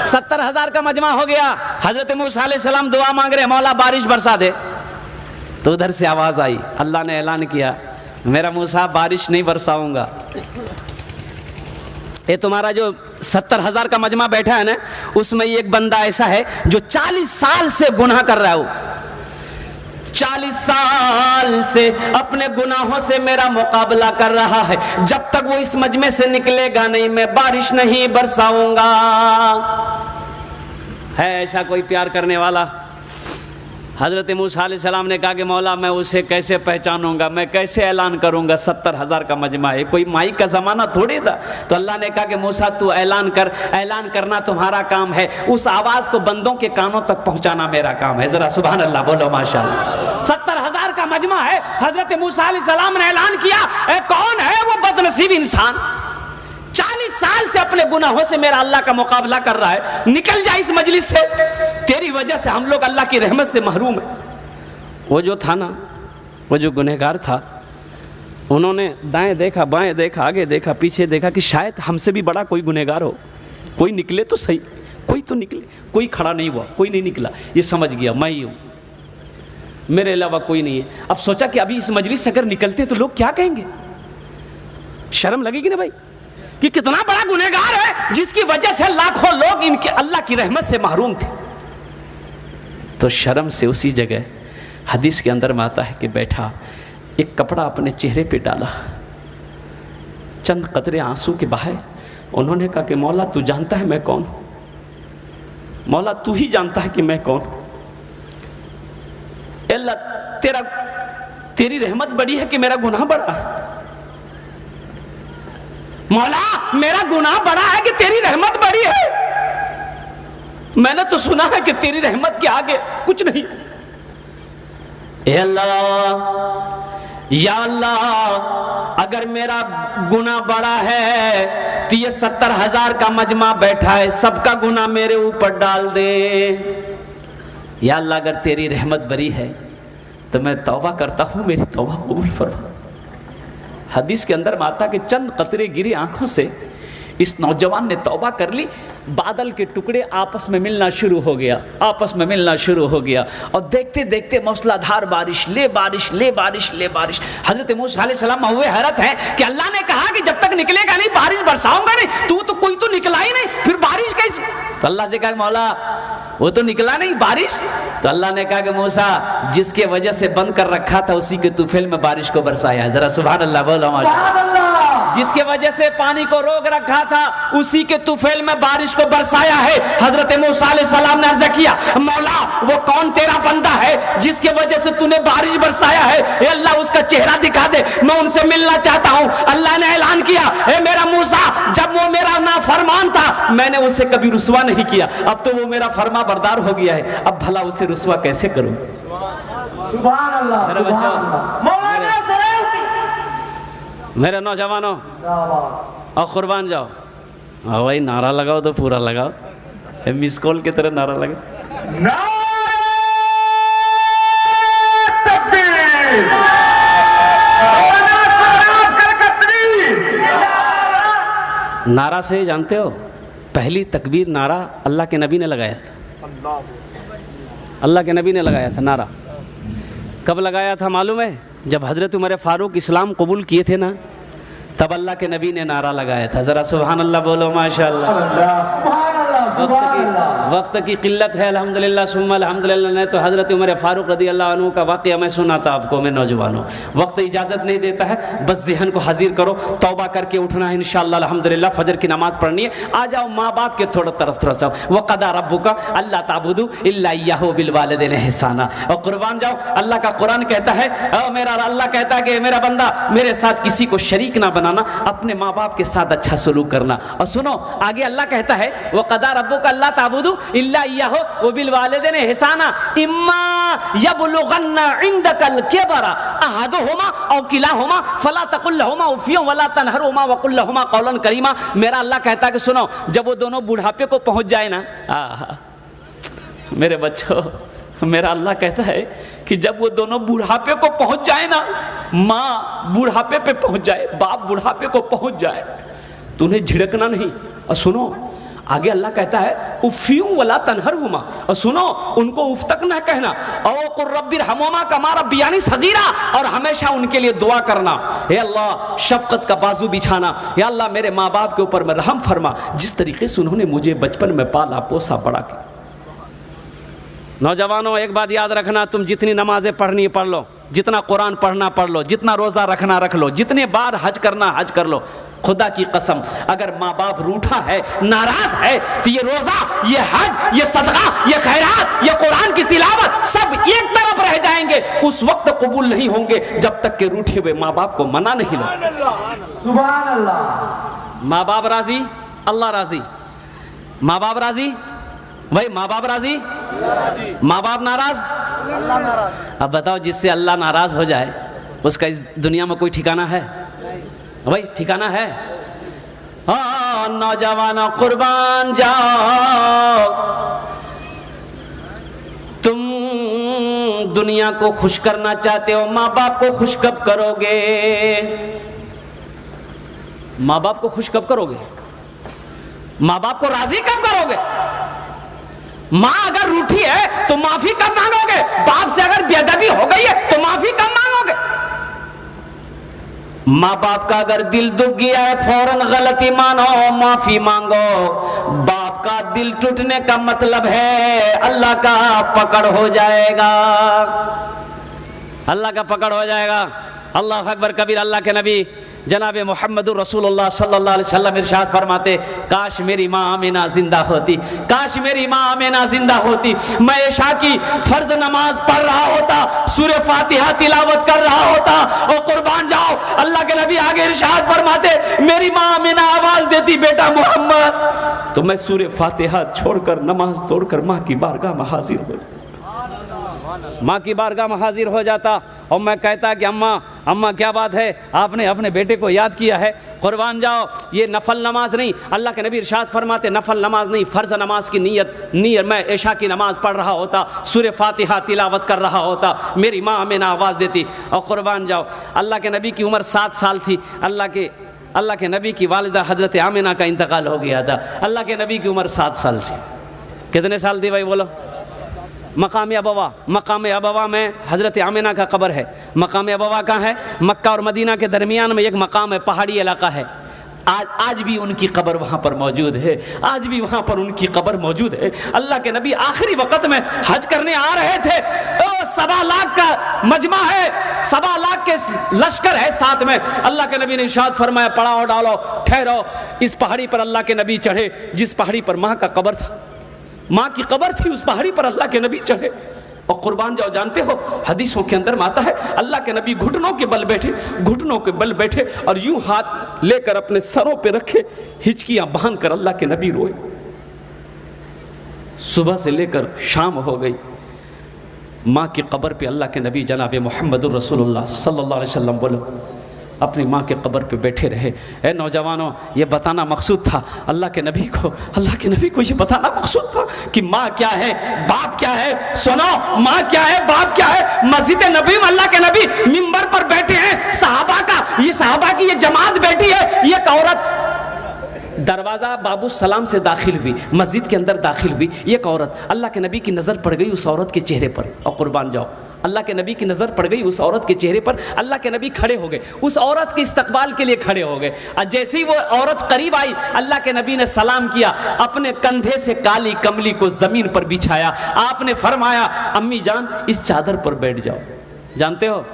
70,000 का मजमा हो गया। हजरत मूसा अलैहिस्सलाम दुआ मांग रहे मौला बारिश बरसा दे, तो उधर से आवाज़ आई, अल्लाह ने ऐलान किया मेरा मूसा बारिश नहीं बरसाऊंगा। ये तुम्हारा जो 70,000 का मजमा बैठा है ना, उसमें एक बंदा ऐसा है जो 40 साल से गुनाह कर रहा है, 40 साल से अपने गुनाहों से मेरा मुकाबला कर रहा है, जब तक वो इस मजमे से निकलेगा नहीं मैं बारिश नहीं बरसाऊंगा। है ऐसा कोई प्यार करने वाला? हज़रत मूसा अलैहिस्सलाम ने कहा कि मौला मैं उसे कैसे पहचानूंगा, मैं कैसे ऐलान करूंगा, 70,000 का मजमा है, कोई माइक का ज़माना थोड़ी था। तो अल्लाह ने कहा कि मूसा तू ऐलान कर, ऐलान करना तुम्हारा काम है, उस आवाज़ को बंदों के कानों तक पहुंचाना मेरा काम है। ज़रा सुभान अल्लाह बोलो माशाअल्लाह। 70,000 का मजमा है, हज़रत मूसा अलैहिस्सलाम ने ऐलान किया कौन है वो बदनसीब इंसान 40 साल से अपने गुनाहों से मेरा अल्लाह का मुकाबला कर रहा है, निकल जा इस मजलिस से, तेरी वजह से हम लोग अल्लाह की रहमत से महरूम है। वो जो था ना, वो जो गुनहगार था, उन्होंने दाएं देखा, बाएं देखा, आगे देखा, पीछे देखा कि शायद हमसे भी बड़ा कोई गुनहगार हो, कोई निकले तो सही, कोई तो निकले। कोई खड़ा नहीं हुआ, कोई नहीं निकला, ये समझ गया मैं ही हूँ, मेरे अलावा कोई नहीं है। अब सोचा कि अभी इस मजलिस से अगर निकलते तो लोग क्या कहेंगे, शर्म लगेगी ना भाई कि कितना बड़ा गुनहगार है जिसकी वजह से लाखों लोग इनके अल्लाह की रहमत से महरूम थे। तो शर्म से उसी जगह हदीस के अंदर में आता है कि बैठा, एक कपड़ा अपने चेहरे पे डाला, चंद कतरे आंसू के बहाए। उन्होंने कहा कि मौला तू जानता है मैं कौन, मौला तू ही जानता है कि मैं कौन। अल्लाह तेरी रहमत बड़ी है कि मेरा गुनाह बड़ा है। मौला मेरा गुनाह बड़ा है कि तेरी रहमत बड़ी है। मैंने तो सुना है कि तेरी रहमत के आगे कुछ नहीं। अल्लाह या अल्लाह अगर मेरा गुनाह बड़ा है तो ये 70,000 का मजमा बैठा है, सबका गुनाह मेरे ऊपर डाल दे। या अल्लाह अगर तेरी रहमत बड़ी है तो मैं तौबा करता हूँ, मेरी तौबा कबूल फरमा। हदीस के अंदर माता के चंद कतरे गिरी आंखों से इस नौजवान ने तौबा कर ली। बादल के टुकड़े आपस में मिलना शुरू हो गया, आपस में मिलना शुरू हो गया और देखते देखते मौसलाधार बारिश ले बारिश ले बारिश ले बारिश। हजरत मूसा अलैहिस्सलाम हुए हैरत हैं कि अल्लाह ने कहा कि जब तक निकलेगा नहीं बारिश बरसाऊंगा नहीं, तू तो कोई तो निकला ही नहीं, फिर बारिश कैसी? तो अल्लाह से कहा मौला वो तो निकला नहीं बारिश। तो अल्लाह ने कहा कि मूसा जिसके वजह से बंद कर रखा था उसी के तूफैल में बारिश को बरसाया है। जरा सुभान अल्लाह बोलो। जिसके वजह से पानी को रोक रखा था उसी के तूफैल में बारिश को बरसाया है। हजरत मूसा अलैहिस्सलाम ने अर्ज़ किया मौला वो कौन तेरा बंदा है जिसके वजह से तूने बारिश बरसाया है? ए अल्लाह उसका चेहरा दिखा दे, मैं उनसे मिलना चाहता हूँ। अल्लाह ने ऐलान किया ए मेरा मूसा जब वो मेरा नाफरमान था मैंने उसे कभी रुसवा नहीं किया, अब तो वो मेरा फरमा बरदार हो गया है, अब भला उसे रुसवा कैसे करूं? सुभान अल्लाह, मेरे बच्चों, मेरे नौजवानों और कुर्बान जाओ। हाँ भाई नारा लगाओ तो पूरा लगाओ, मिस कॉल की तरह नारा लगा। नारा से जानते हो पहली तकबीर नारा अल्लाह के नबी ने लगाया था। अल्लाह के नबी ने लगाया था नारा। कब लगाया था मालूम है? जब हज़रत उमर फ़ारूक इस्लाम कबूल किए थे ना, तब अल्लाह के नबी ने नारा लगाया था। ज़रा सुभान अल्लाह बोलो माशाअल्लाह। वक्त की किल्लत है अल्हम्दुलिल्लाह सुम्मा अल्हम्दुलिल्लाह। नहीं तो हज़रत उमर फ़ारूक रदी अल्लाह अन्हु का वाक़या मैं सुना था आपको। मैं नौजवानों वक्त इजाज़त नहीं देता है, बस ज़हन को हाजिर करो, तौबा करके उठना है इंशाअल्लाह अल्हम्दुलिल्लाह। फजर की नमाज़ पढ़नी है, आ जाओ माँ बाप के थोड़ा सा। वक़दा रब्बुका अल्ला ताबुदू इल्ला इय्याहु बिल वालिदैनि इहसाना। और कुर्बान जाओ अल्लाह का कुरान कहता है मेरा अल्लाह कहता है कि मेरा बंदा मेरे साथ किसी को शरीक ना बनाना, अपने माँ बाप के साथ अच्छा सलूक करना। और सुनो आगे अल्लाह कहता है वक़दा रब्बुका अल्ला ताबुदू इल्ला इय्याहु व बिल वालिदैनि इहसाना इम्मा यबलुगन्ना इंदकल किबरा अहदुहुमा औ किलाहुमा फला तकुल लहुमा उफ़्फिन वला तनहरुहुमा व कुल लहुमा क़ौलन करीमा। मेरा अल्लाह कहता है कि सुनो जब वो दोनों बुढ़ापे को पहुंच जाए ना, मेरे बच्चों मेरा अल्लाह कहता है कि जब वो दोनों बुढ़ापे को पहुंच जाए ना, माँ बुढ़ापे पे पहुंच जाए, बाप बुढ़ापे को पहुंच जाए, तो उन्हें झिड़कना नहीं। और सुनो आगे अल्लाह कहता है उफ़्फिन वला तनहरुहुमा, और सुनो उनको उफ तक न कहना। और कुर रब्बिरहमुमा कमा रब्बियानी सगीरा, और हमेशा उनके लिए दुआ करना हे अल्लाह शफकत का बाजू बिछाना, या अल्लाह मेरे माँ बाप के ऊपर में रहम फरमा जिस तरीके से उन्होंने मुझे बचपन में पाला पोसा बड़ा किया। नौजवानों एक बात याद रखना, तुम जितनी नमाजें पढ़नी पढ़ लो, जितना कुरान पढ़ना पढ़ लो, जितना रोज़ा रखना रख लो, जितने बार हज करना हज कर लो। खुदा की कसम अगर माँ बाप रूठा है नाराज है तो ये रोज़ा ये हज ये सदका ये खैरात ये कुरान की तिलावत सब एक तरफ रह जाएंगे, उस वक्त कबूल नहीं होंगे जब तक के रूठे हुए माँ बाप को मना नहीं लो। सुभान अल्लाह। माँ बाप राजी अल्लाह राजी, माँ बाप राजी भाई माँ बाप राजी, माँ बाप नाराज अल्लाह नाराज। अब बताओ जिससे अल्लाह नाराज हो जाए उसका इस दुनिया में कोई ठिकाना है भाई? ठिकाना है? हाँ नौजवानों कुर्बान जाओ, तुम दुनिया को खुश करना चाहते हो, माँ बाप को खुश कब करोगे? माँ बाप को खुश कब करोगे? माँ बाप को राजी कब करोगे? माँ अगर रूठी है तो माफी कब मांगोगे? बाप से अगर बेअदबी हो गई है तो माफी कब मांगोगे? माँ बाप का अगर दिल दुख गया है फौरन गलती मानो माफी मांगो। बाप का दिल टूटने का मतलब है अल्लाह का पकड़ हो जाएगा, अल्लाह का पकड़ हो जाएगा। अल्लाह अकबर कबीर। अल्लाह के नबी जनाब मोहम्मदुर रसूलुल्लाह सल्लल्लाहु अलैहि वसल्लम इरशाद फरमाते, काश मेरी माँ आमिना जिंदा होती, काश मेरी माँ आमिना जिंदा होती, मैं इशा की फर्ज नमाज पढ़ रहा होता, सूरह फातिहा तिलावत कर रहा होता। और कुर्बान जाओ, अल्लाह के नबी आगे इरशाद फरमाते, मेरी माँ आमिना आवाज देती, बेटा मोहम्मद, तो मैं सूरह फातिहा छोड़कर नमाज तोड़कर माँ की बारगाह में हाजिर हो जाता, माँ की बारगाह में हाजिर हो जाता। और मैं कहता कि अम्मा अम्मा क्या बात है, आपने अपने बेटे को याद किया है। कुर्बान जाओ, ये नफल नमाज नहीं, अल्लाह के नबी इरशाद फरमाते नफल नमाज नहीं, फ़र्ज़ नमाज की नीयत मैं इशा की नमाज पढ़ रहा होता, सूरह फातिहा तिलावत कर रहा होता, मेरी माँ हमें ना आवाज़ देती। और कुर्बान जाओ, अल्लाह के नबी की उम्र 7 साल थी, अल्लाह के नबी की वालिदा हज़रत आमिना का इंतकाल हो गया था। अल्लाह के नबी की उम्र 7 साल थी। कितने साल थी भाई बोलो? मकाम अबवा में हज़रत आमिना का कब्र है। मकाम अबवा कहाँ है? मक्का और मदीना के दरमियान में एक मकाम है, पहाड़ी इलाका है। आज भी उनकी कब्र वहाँ पर मौजूद है, आज भी वहाँ पर उनकी कब्र मौजूद है। अल्लाह के नबी आखिरी वक़्त में हज करने आ रहे थे, 1.25 लाख का मजमा है, 1.25 लाख के लश्कर है साथ में। अल्लाह के नबी ने इरशाद फरमाया, पड़ाव डालो, ठहरो। इस पहाड़ी पर अल्लाह के नबी चढ़े, जिस पहाड़ी पर माँ का कब्र था, माँ की कब्र थी, उस पहाड़ी पर अल्लाह के नबी चढ़े। और कुर्बान जाओ, जानते हो हदीसों के अंदर आता है, अल्लाह के नबी घुटनों के बल बैठे और यूं हाथ लेकर अपने सरों पे रखे, हिचकियां बांध कर अल्लाह के नबी रोए। सुबह से लेकर शाम हो गई, माँ की कब्र पे अल्लाह के नबी जनाब मोहम्मदुर रसूलुल्लाह सल्लल्लाहु अलैहि वसल्लम बोलो अपनी माँ के कब्र पे बैठे रहे। ए नौजवानों, ये बताना मकसूद था अल्लाह के नबी को ये बताना मकसूद था कि माँ क्या है, बाप क्या है। सुनो, माँ क्या है, बाप क्या है। मस्जिद नबी में अल्लाह के नबी मिंबर पर बैठे हैं, सहाबा की ये जमात बैठी है। ये औरत दरवाज़ा बाबू सलाम से दाखिल हुई, मस्जिद के अंदर दाखिल हुई। एक औरत, अल्लाह के नबी की नज़र पड़ गई उस औरत के चेहरे पर। और कुर्बान जाओ, अल्लाह के नबी की नज़र पड़ गई उस औरत के चेहरे पर। अल्लाह के नबी खड़े हो गए, उस औरत के इस्तकबाल के लिए खड़े हो गए। और जैसे ही वो औरत करीब आई, अल्लाह के नबी ने सलाम किया, अपने कंधे से काली कमली को ज़मीन पर बिछाया। आपने फरमाया, अम्मी जान इस चादर पर बैठ जाओ। जानते हो,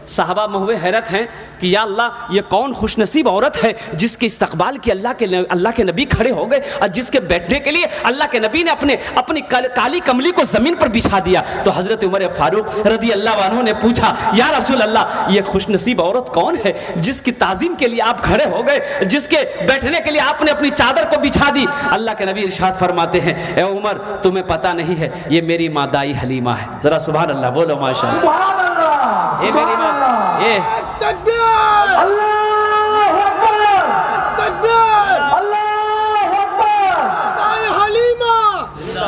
साहबा महुए हैरत हैं कि या अल्लाह, ये कौन खुशनसीब औरत है जिसके इस्तकबाल की अल्लाह के नबी खड़े हो गए और जिसके बैठने के लिए अल्लाह के नबी ने अपनी काली कमली को ज़मीन पर बिछा दिया। तो हज़रत उमर फारूक रदी अल्लाह अन्हु ने पूछा, या रसूल अल्लाह, ये खुशनसीब औरत कौन है जिसकी ताज़ीम के लिए आप खड़े हो गए, जिसके बैठने के लिए आपने अपनी चादर को बिछा दी। अल्लाह के नबी इरशाद फरमाते हैं, ए उमर, तुम्हें पता नहीं है, ये मेरी माँ दाई हलीमा है। ज़रा सुभान अल्लाह बोलो, माशाअल्लाह। ये मेरी माँ, ये तकबीर, अल्लाहु अकबर, तकबीर, अल्लाहु अकबर। दाई हलीमा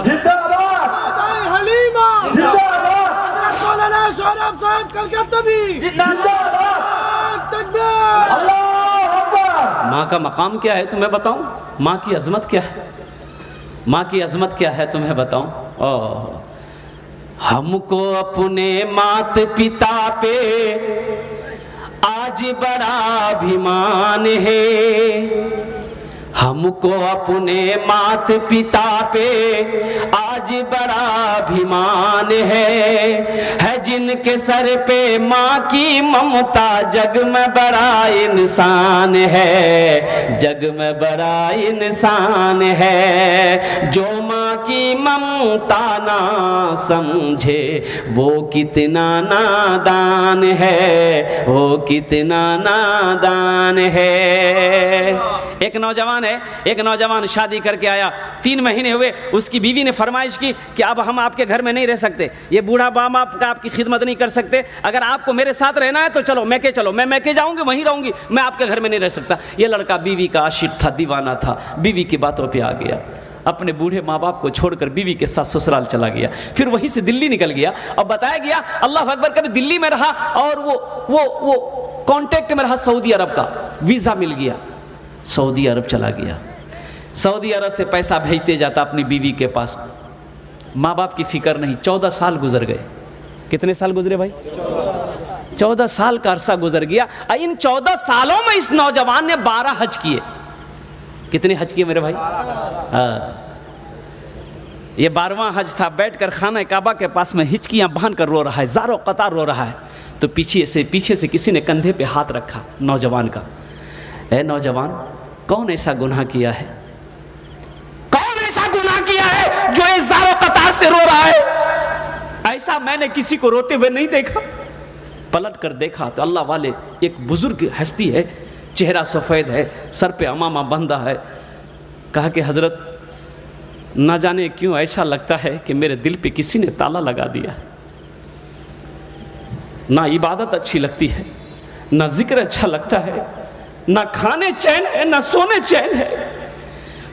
जिंदाबाद, दाई हलीमा जिंदाबाद, मौलाना शोहरब साहब कलकत्तावी जिंदाबाद, तकबीर, अल्लाहु अकबर। माँ का मकाम क्या है तुम्हें बताऊं? माँ की अजमत क्या है? माँ की अजमत क्या है तुम्हें बताऊं? ओह, हमको अपने मात पिता पे आज बड़ा अभिमान है। हमको अपने मात पिता पे आज बड़ा अभिमान है जिनके सर पे माँ की ममता, जग में बड़ा इंसान है, जग में बड़ा इंसान है। जो माँ की ममता ना समझे वो कितना नादान है, वो कितना नादान है। एक नौजवान शादी करके आया, 3 महीने हुए, उसकी बीवी ने फरमाइश की कि अब हम आपके घर में नहीं रह सकते, ये बूढ़ा बाप आपका आपकी खिदमत नहीं कर सकते, अगर आपको मेरे साथ रहना है तो चलो मैं मैके जाऊंगी, वहीं रहूंगी, मैं आपके घर में नहीं रह सकता। ये लड़का बीवी का आशिक था, दीवाना था, बीवी की बातों पे आ गया, अपने बूढ़े माँ बाप को छोड़कर बीवी के साथ ससुराल चला गया। फिर वहीं से दिल्ली निकल गया और बताया गया, अल्लाह अकबर, कभी दिल्ली में रहा और वो कॉन्टेक्ट में रहा, सऊदी अरब का वीज़ा मिल गया, सऊदी अरब चला गया। सऊदी अरब से पैसा भेजते जाता अपनी बीवी के पास, माँ बाप की फिक्र नहीं। 14 साल गुजर गए। कितने साल गुजरे भाई? 14 साल का अरसा गुजर गया। इन 14 सालों में इस नौजवान ने 12 हज किए। कितने हज किए मेरे भाई? ये 12वां हज था। बैठकर खाना काबा के पास में हिचकियां बांध कर रो रहा है, ज़ारो कतार रो रहा है। तो पीछे से किसी ने कंधे पे हाथ रखा नौजवान का। ए नौजवान, कौन ऐसा गुनाह किया है, कौन ऐसा गुनाह किया है जो इस ज़ारो कतार से रो रहा है? ऐसा मैंने किसी को रोते हुए नहीं देखा। पलट कर देखा तो अल्लाह वाले एक बुजुर्ग हस्ती है, चेहरा सफ़ेद है, सर पे अमामा बंधा है। कहा कि हज़रत, ना जाने क्यों ऐसा लगता है कि मेरे दिल पे किसी ने ताला लगा दिया। ना इबादत अच्छी लगती है, ना जिक्र अच्छा लगता है, ना खाने चैन है, ना सोने चैन है।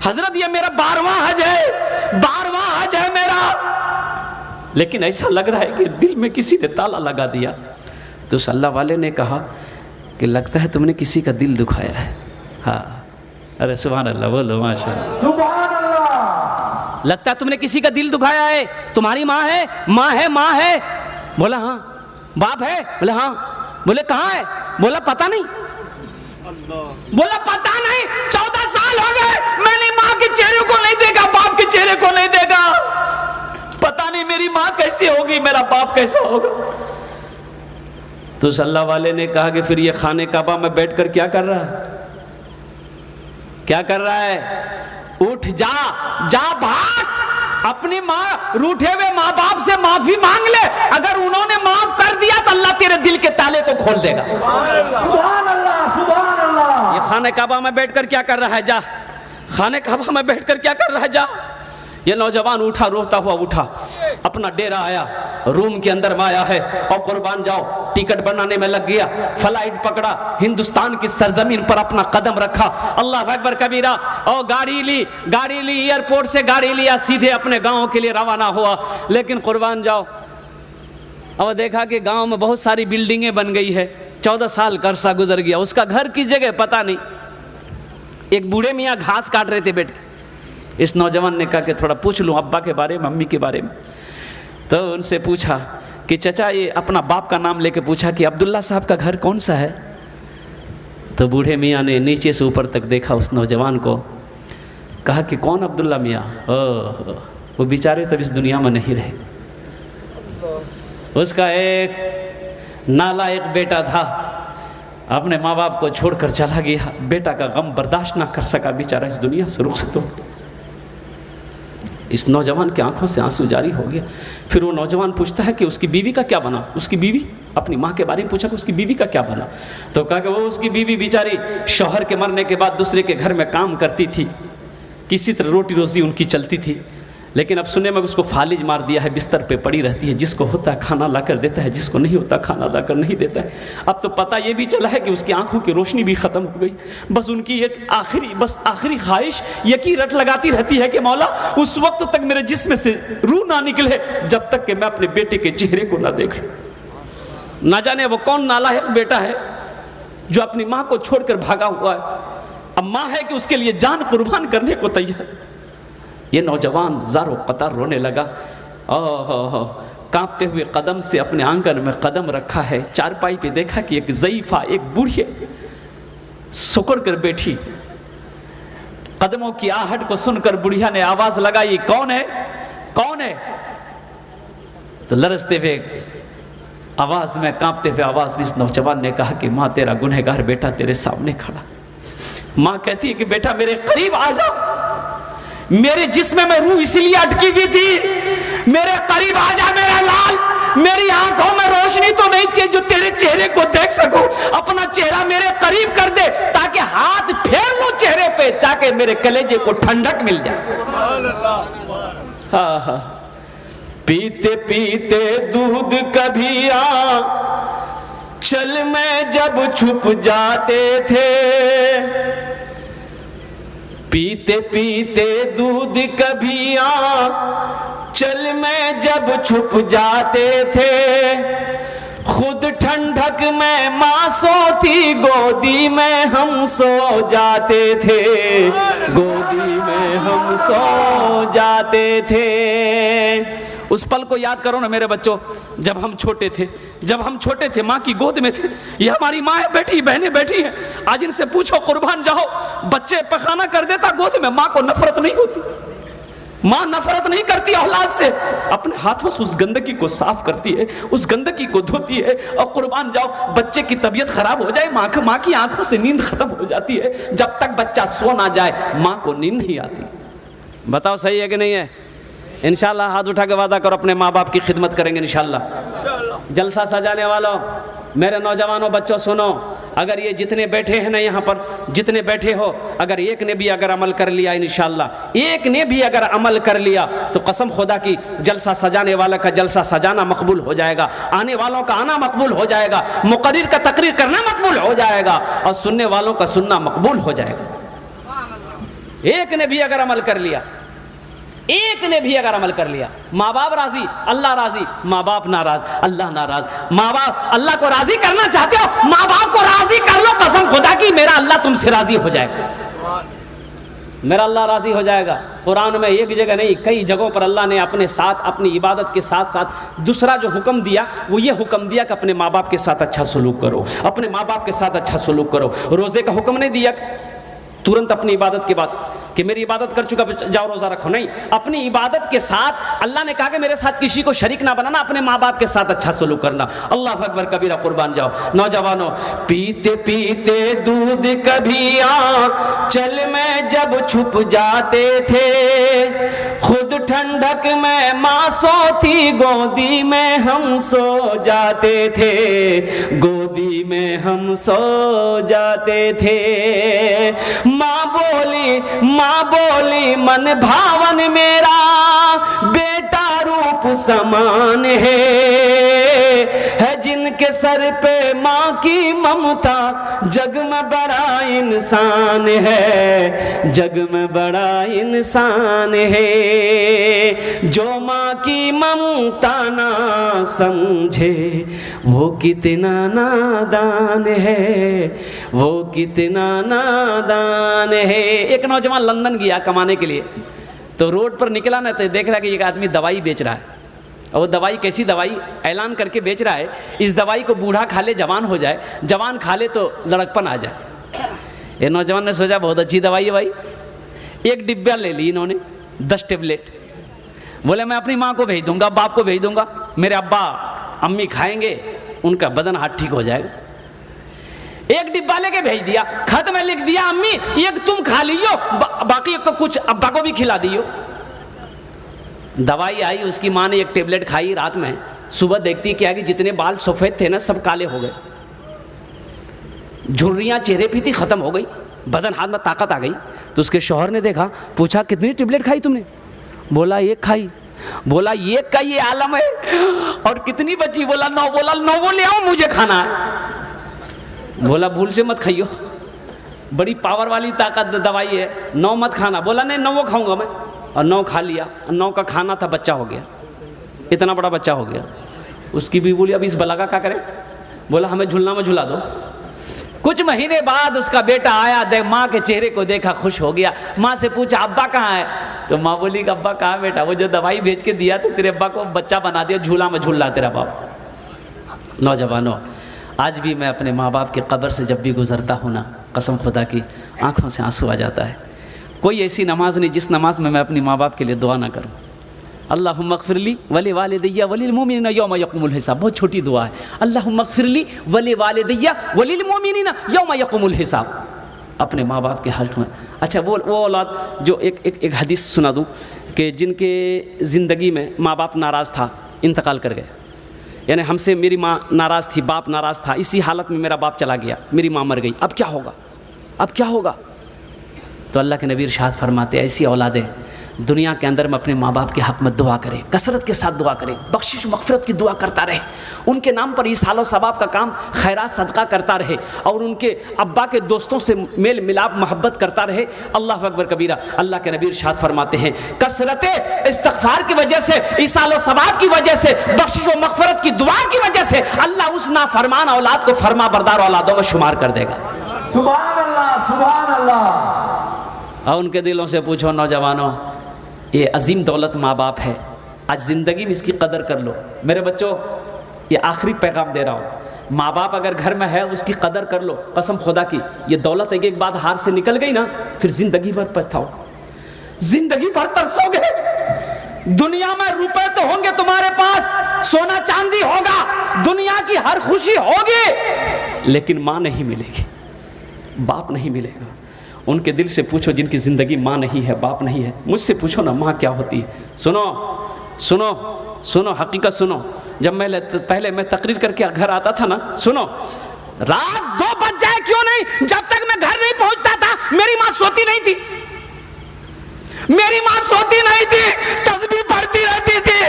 हजरत ये मेरा 12वां हज है, 12वां हज है मेरा, लेकिन ऐसा लग रहा है कि दिल में किसी ने ताला लगा दिया। तो उस अल्लाह वाले ने कहा कि लगता है तुमने किसी का दिल दुखाया है। हाँ, अरे सुभान अल्लाह, बोलो माशाअल्लाह, सुभान अल्लाह। लगता है तुमने किसी का दिल दुखाया है। तुम्हारी माँ है, माँ है, माँ है? बोला हाँ। बाप है? बोले हाँ। बोले कहाँ है? बोला पता नहीं। बोला पता नहीं, 14 साल हो गए मैंने माँ के चेहरे को नहीं देखा, बाप के चेहरे को नहीं देखा। पता नहीं मेरी माँ कैसी होगी, मेरा बाप कैसा होगा। तो उस अल्लाह वाले ने कहा कि फिर ये खाने काबा में बैठकर क्या कर रहा है, क्या कर रहा है? उठ जा, जा भाग, अपनी माँ रूठे हुए माँ बाप से माफी मांग ले। अगर उन्होंने माफ कर दिया तो अल्लाह तेरे दिल के ताले को खोल देगा। सुभान अल्लाह, सुभान अल्लाह। ये खाने काबा में बैठकर क्या कर रहा है? जा, खाने काबा में बैठकर क्या कर रहा है? जा। ये नौजवान उठा, रोता हुआ उठा, अपना डेरा आया, रूम के अंदर में आया है और कुर्बान जाओ टिकट बनाने में लग गया। फ्लाइट पकड़ा, हिंदुस्तान की सरजमीन पर अपना कदम रखा। अल्लाह अकबर कबीरा। और गाड़ी ली, एयरपोर्ट से गाड़ी लिया, सीधे अपने गांव के लिए रवाना हुआ। लेकिन कुर्बान जाओ, अब देखा कि गांव में बहुत सारी बिल्डिंगें बन गई है। 14 साल का अरसा गुजर गया, उसका घर की जगह पता नहीं। एक बूढ़े मियाँ घास काट रहे थे बैठ के। इस नौजवान ने कहा कि थोड़ा पूछ लूँ अब्बा के बारे में, मम्मी के बारे में। तो उनसे पूछा कि चचा, ये अपना बाप का नाम लेके पूछा कि अब्दुल्ला साहब का घर कौन सा है? तो बूढ़े मियाँ ने नीचे से ऊपर तक देखा उस नौजवान को, कहा कि कौन अब्दुल्ला मियाँ? वो बेचारे तब इस दुनिया में नहीं रहे। उसका एक नालायक बेटा था, अपने माँ बाप को छोड़कर चला गया। बेटा का गम बर्दाश्त ना कर सका, बेचारा इस दुनिया से रुखसत हो। इस नौजवान की आंखों से आंसू जारी हो गया। फिर वो नौजवान पूछता है कि उसकी बीवी का क्या बना? उसकी बीवी, अपनी माँ के बारे में पूछा कि उसकी बीवी का क्या बना? तो कहा कि वो उसकी बीवी बेचारी शौहर के मरने के बाद दूसरे के घर में काम करती थी, किसी तरह रोटी रोजी उनकी चलती थी। लेकिन अब सुनने में उसको फालिज मार दिया है, बिस्तर पे पड़ी रहती है। जिसको होता है खाना लाकर देता है, जिसको नहीं होता खाना लाकर नहीं देता है। अब तो पता ये भी चला है कि उसकी आंखों की रोशनी भी ख़त्म हो गई। बस उनकी एक आखिरी ख्वाहिश यकी रट लगाती रहती है कि मौला उस वक्त तक मेरे जिस्म से रूह ना निकले जब तक कि मैं अपने बेटे के चेहरे को ना देख लूं। ना जाने वो कौन नालायक बेटा है जो अपनी माँ को छोड़कर भागा हुआ है। अब माँ है कि उसके लिए जान कुर्बान करने को तैयार। ये नौजवान ज़ारो कतार रोने लगा। ओह, कांपते हुए कदम से अपने आंगन में कदम रखा है। चारपाई पे देखा कि एक ज़ईफ़ा, एक बूढ़ी सुकुड़ कर बैठी। कदमों की आहट को सुनकर बुढ़िया ने आवाज़ लगाई, कौन है, कौन है? तो लरजते हुए आवाज़ में, कांपते हुए आवाज़ में इस नौजवान ने कहा कि माँ, तेरा गुनहगार बेटा तेरे सामने खड़ा। माँ कहती है कि बेटा मेरे करीब आ जाओ, मेरे जिस्म में रूह इसलिए अटकी हुई थी, मेरे करीब आ जा मेरा लाल। मेरी आंखों में रोशनी तो नहीं चाहिए जो तेरे चेहरे को देख सकूं। अपना चेहरा मेरे करीब कर दे ताकि हाथ फेर लूं चेहरे पे, ताकि मेरे कलेजे को ठंडक मिल जाए। हाँ, पीते पीते दूध कभी चल में जब छुप जाते थे, पीते पीते दूध कभी चल में जब छुप जाते थे, खुद ठंडक में माँ सोती, गोदी में हम सो जाते थे, गोदी में हम सो जाते थे। उस पल को याद करो ना मेरे बच्चों, जब हम छोटे थे माँ की गोद में थे। ये हमारी माँ है, बैठी बहनें बैठी हैं। आज इनसे पूछो कुर्बान जाओ, बच्चे पखाना कर देता गोद में, माँ को नफरत नहीं होती। माँ नफरत नहीं करती औलाद से, अपने हाथों से उस गंदगी को साफ करती है, उस गंदगी को धोती है। और कुर्बान जाओ, बच्चे की तबीयत खराब हो जाए, माँ की आंखों से नींद खत्म हो जाती है। जब तक बच्चा सो ना जाए माँ को नींद नहीं आती। बताओ सही है कि नहीं है? इंशाल्लाह हाथ उठा के वादा करो अपने माँ बाप की खिदमत करेंगे इंशाल्लाह। जलसा सजाने वालों, मेरे नौजवानों, बच्चों सुनो, अगर ये जितने बैठे हैं ना यहाँ पर, जितने बैठे हो, अगर एक ने भी अगर अमल कर लिया इंशाल्लाह, एक ने भी अगर अमल कर लिया तो कसम खुदा की जलसा सजाने वाला का जलसा सजाना मकबूल हो जाएगा, आने वालों का आना मकबूल हो जाएगा, मुकर्रिर का तकरीर करना मकबूल हो जाएगा और सुनने वालों का सुनना मकबूल हो जाएगा। एक ने भी अगर अमल कर लिया, एक ने भी अगर अमल कर लिया, माँ बाप राजी, अल्लाह राजी, माँ बाप नाराज, अल्लाह नाराज। माँ बाप अल्लाह को राजी करना चाहते हो, माँ बाप को राजी कर लो, कसम खुदा की मेरा अल्लाह तुमसे राजी हो जाएगा, मेरा अल्लाह राजी हो जाएगा। कुरान में एक जगह नहीं, कई जगहों पर अल्लाह ने अपने साथ, अपनी इबादत के साथ साथ दूसरा जो हुक्म दिया वो ये हुक्म दिया कि अपने माँ बाप के साथ अच्छा सलूक करो, अपने माँ बाप के साथ अच्छा सलूक करो। रोज़े का हुक्म नहीं दिया तुरंत अपनी इबादत के बाद कि मेरी इबादत कर चुका जाओ रोज़ा रखो, नहीं, अपनी इबादत के साथ अल्लाह ने कहा कि मेरे साथ किसी को शरीक ना बनाना, अपने माँ बाप के साथ अच्छा सलूक करना। अल्लाह अकबर कबीरा, कुर्बान जाओ। नौजवानों, पीते पीते दूध कभी आंचल में जब छुप जाते थे, खुद ठंडक में माँ सोती, गोदी में हम सो जाते थे, गोदी में हम सो जाते थे। माँ बोली मन भावन मेरा बेटा रूप समान है जिनके सर पे माँ की ममता, जग में बड़ा इंसान है, जग में बड़ा इंसान है। जो माँ की ममता ना समझे वो कितना नादान है, वो कितना नादान है। एक नौजवान लंदन गया कमाने के लिए, तो रोड पर निकला ना तो देख रहा कि एक आदमी दवाई बेच रहा है, और वो दवाई कैसी दवाई ऐलान करके बेच रहा है, इस दवाई को बूढ़ा खा ले जवान हो जाए, जवान खा ले तो लड़कपन आ जाए। ये नौजवान ने सोचा बहुत अच्छी दवाई है भाई, एक डिब्बा ले ली इन्होंने 10 टेबलेट। बोले मैं अपनी माँ को भेज दूंगा, बाप को भेज दूंगा, मेरे अब्बा अम्मी खाएंगे, उनका बदन हाथ ठीक हो जाएगा। एक डिब्बा लेके भेज दिया, खत में लिख दिया अम्मी एक तुम खा लियो, बाकी को कुछ अब्बा को भी खिला दियो। दवाई आई, उसकी माँ ने एक टेबलेट खाई रात में, सुबह देखती क्या कि जितने बाल सफ़ेद थे ना सब काले हो गए, झुर्रियाँ चेहरे पे थी खत्म हो गई, बदन हाथ में ताकत आ गई। तो उसके शौहर ने देखा, पूछा कितनी टेबलेट खाई तुमने? बोला एक खाई। बोला एक का ये आलम है, और कितनी बची? बोला 9। बोला 9 वो ले आओ, मुझे खाना है। बोला भूल से मत खाइयो, बड़ी पावर वाली ताकत दवाई है, 9 मत खाना। बोला नहीं 9 खाऊंगा मैं, और 9 खा लिया। 9 का खाना था, बच्चा हो गया, इतना बड़ा बच्चा हो गया। उसकी भी बोली अब इस बला का क्या करें? बोला हमें झूलना में झुला दो। कुछ महीने बाद उसका बेटा आया, देख माँ के चेहरे को देखा, खुश हो गया। माँ से पूछा अब्बा कहाँ है? तो माँ बोली अब्बा कहाँ बेटा, वो जो दवाई भेज के दिया तो तेरे अब्बा को बच्चा बना दिया, झूला में झूल रहा तेरा बाप। नौजवानों, आज भी मैं अपने माँ बाप की कब्र से जब भी गुजरता हूँ ना, कसम खुदा की आँखों से आंसू आ जाता है। कोई ऐसी नमाज नहीं जिस नमाज में मैं अपनी माँ बाप के लिए दुआ ना करूँ। अल्लाहुम्मा अग़फ़िरली वली वालिदैया वलिल मुमिनीना यौमा यक़ूमुल हिसाब, बहुत छोटी दुआ है। अल्लाहुम्मा अग़फ़िरली वली वालिदैया वलिल मुमिनीना यौमा यक़ूमुल हिसाब, अपने माँ बाप के हक़ में। अच्छा वो औलाद जो एक हदीस सुना दूँ कि जिनके ज़िंदगी में माँ बाप नाराज़ था, इंतकाल कर गए, यानी हमसे मेरी माँ नाराज़ थी, बाप नाराज़ था, इसी हालत में मेरा बाप चला गया, मेरी माँ मर गई, अब क्या होगा, अब क्या होगा? तो अल्लाह के नबी इरशाद फरमाते ऐसी औलादें दुनिया के अंदर में अपने माँ बाप के हक़ में दुआ करें, कसरत के साथ दुआ करें, बख्शिश मग़फ़िरत की दुआ करता रहे, उनके नाम पर इसाल और सवाब का काम खैरात सदका करता रहे, और उनके अब्बा के दोस्तों से मेल मिलाप मोहब्बत करता रहे। अल्लाह अकबर कबीरा। अल्लाह के नबी इरशाद फरमाते हैं कसरत इस्तिग़फ़ार की वजह से, इसाल और सवाब की वजह से, बख्शिश व मग़फ़िरत की दुआ की वजह से अल्लाह उस नाफरमान औलाद को फरमा बरदार औलादों में शुमार कर देगा। सुभान अल्लाह, सुभान अल्लाह। और उनके दिलों से पूछो नौजवानों, ये अजीम दौलत माँ बाप है, आज ज़िंदगी में इसकी कदर कर लो। मेरे बच्चों, ये आखिरी पैगाम दे रहा हूँ, माँ बाप अगर घर में है उसकी कदर कर लो, कसम खुदा की। ये दौलत एक बार हाथ से निकल गई ना, फिर ज़िंदगी भर पछताओ, ज़िंदगी भर तरसोगे। दुनिया में रुपए तो होंगे तुम्हारे पास, सोना चांदी होगा, दुनिया की हर खुशी होगी, लेकिन माँ नहीं मिलेगी, बाप नहीं मिलेगा। उनके दिल से पूछो जिनकी ज़िंदगी माँ नहीं है, बाप नहीं है। मुझसे पूछो ना माँ क्या होती है। सुनो सुनो सुनो, हकीकत सुनो। जब मैं पहले मैं तकरीर करके घर आता था ना, सुनो, रात 2 बज जाए क्यों नहीं, जब तक मैं घर नहीं पहुंचता था मेरी माँ सोती नहीं थी, मेरी माँ सोती नहीं थी, तस्बीह पढ़ती रहती थी,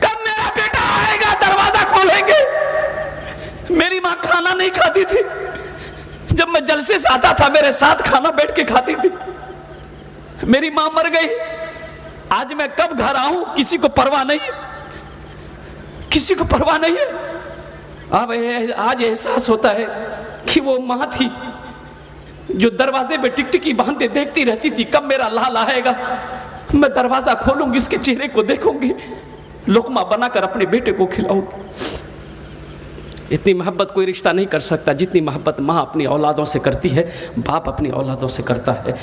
कब मेरा बेटा आएगा दरवाजा खोलेंगे। मेरी माँ खाना नहीं खाती थी, जब मैं जलसे से आता था मेरे साथ खाना बैठ के खाती थी। मेरी माँ मर गई, आज मैं कब घर आऊं किसी को परवाह नहीं है, किसी को परवाह नहीं है। अब आज एहसास होता है कि वो माँ थी जो दरवाजे पे टिकटिकी बांधे देखती रहती थी, कब मेरा लाल आएगा, मैं दरवाजा खोलूंगी, इसके चेहरे को देखूंगी, लुकमा बनाकर अपने बेटे को खिलाऊंगी। इतनी मोहब्बत कोई रिश्ता नहीं कर सकता जितनी मोहब्बत माँ अपनी औलादों से करती है, बाप अपनी औलादों से करता है।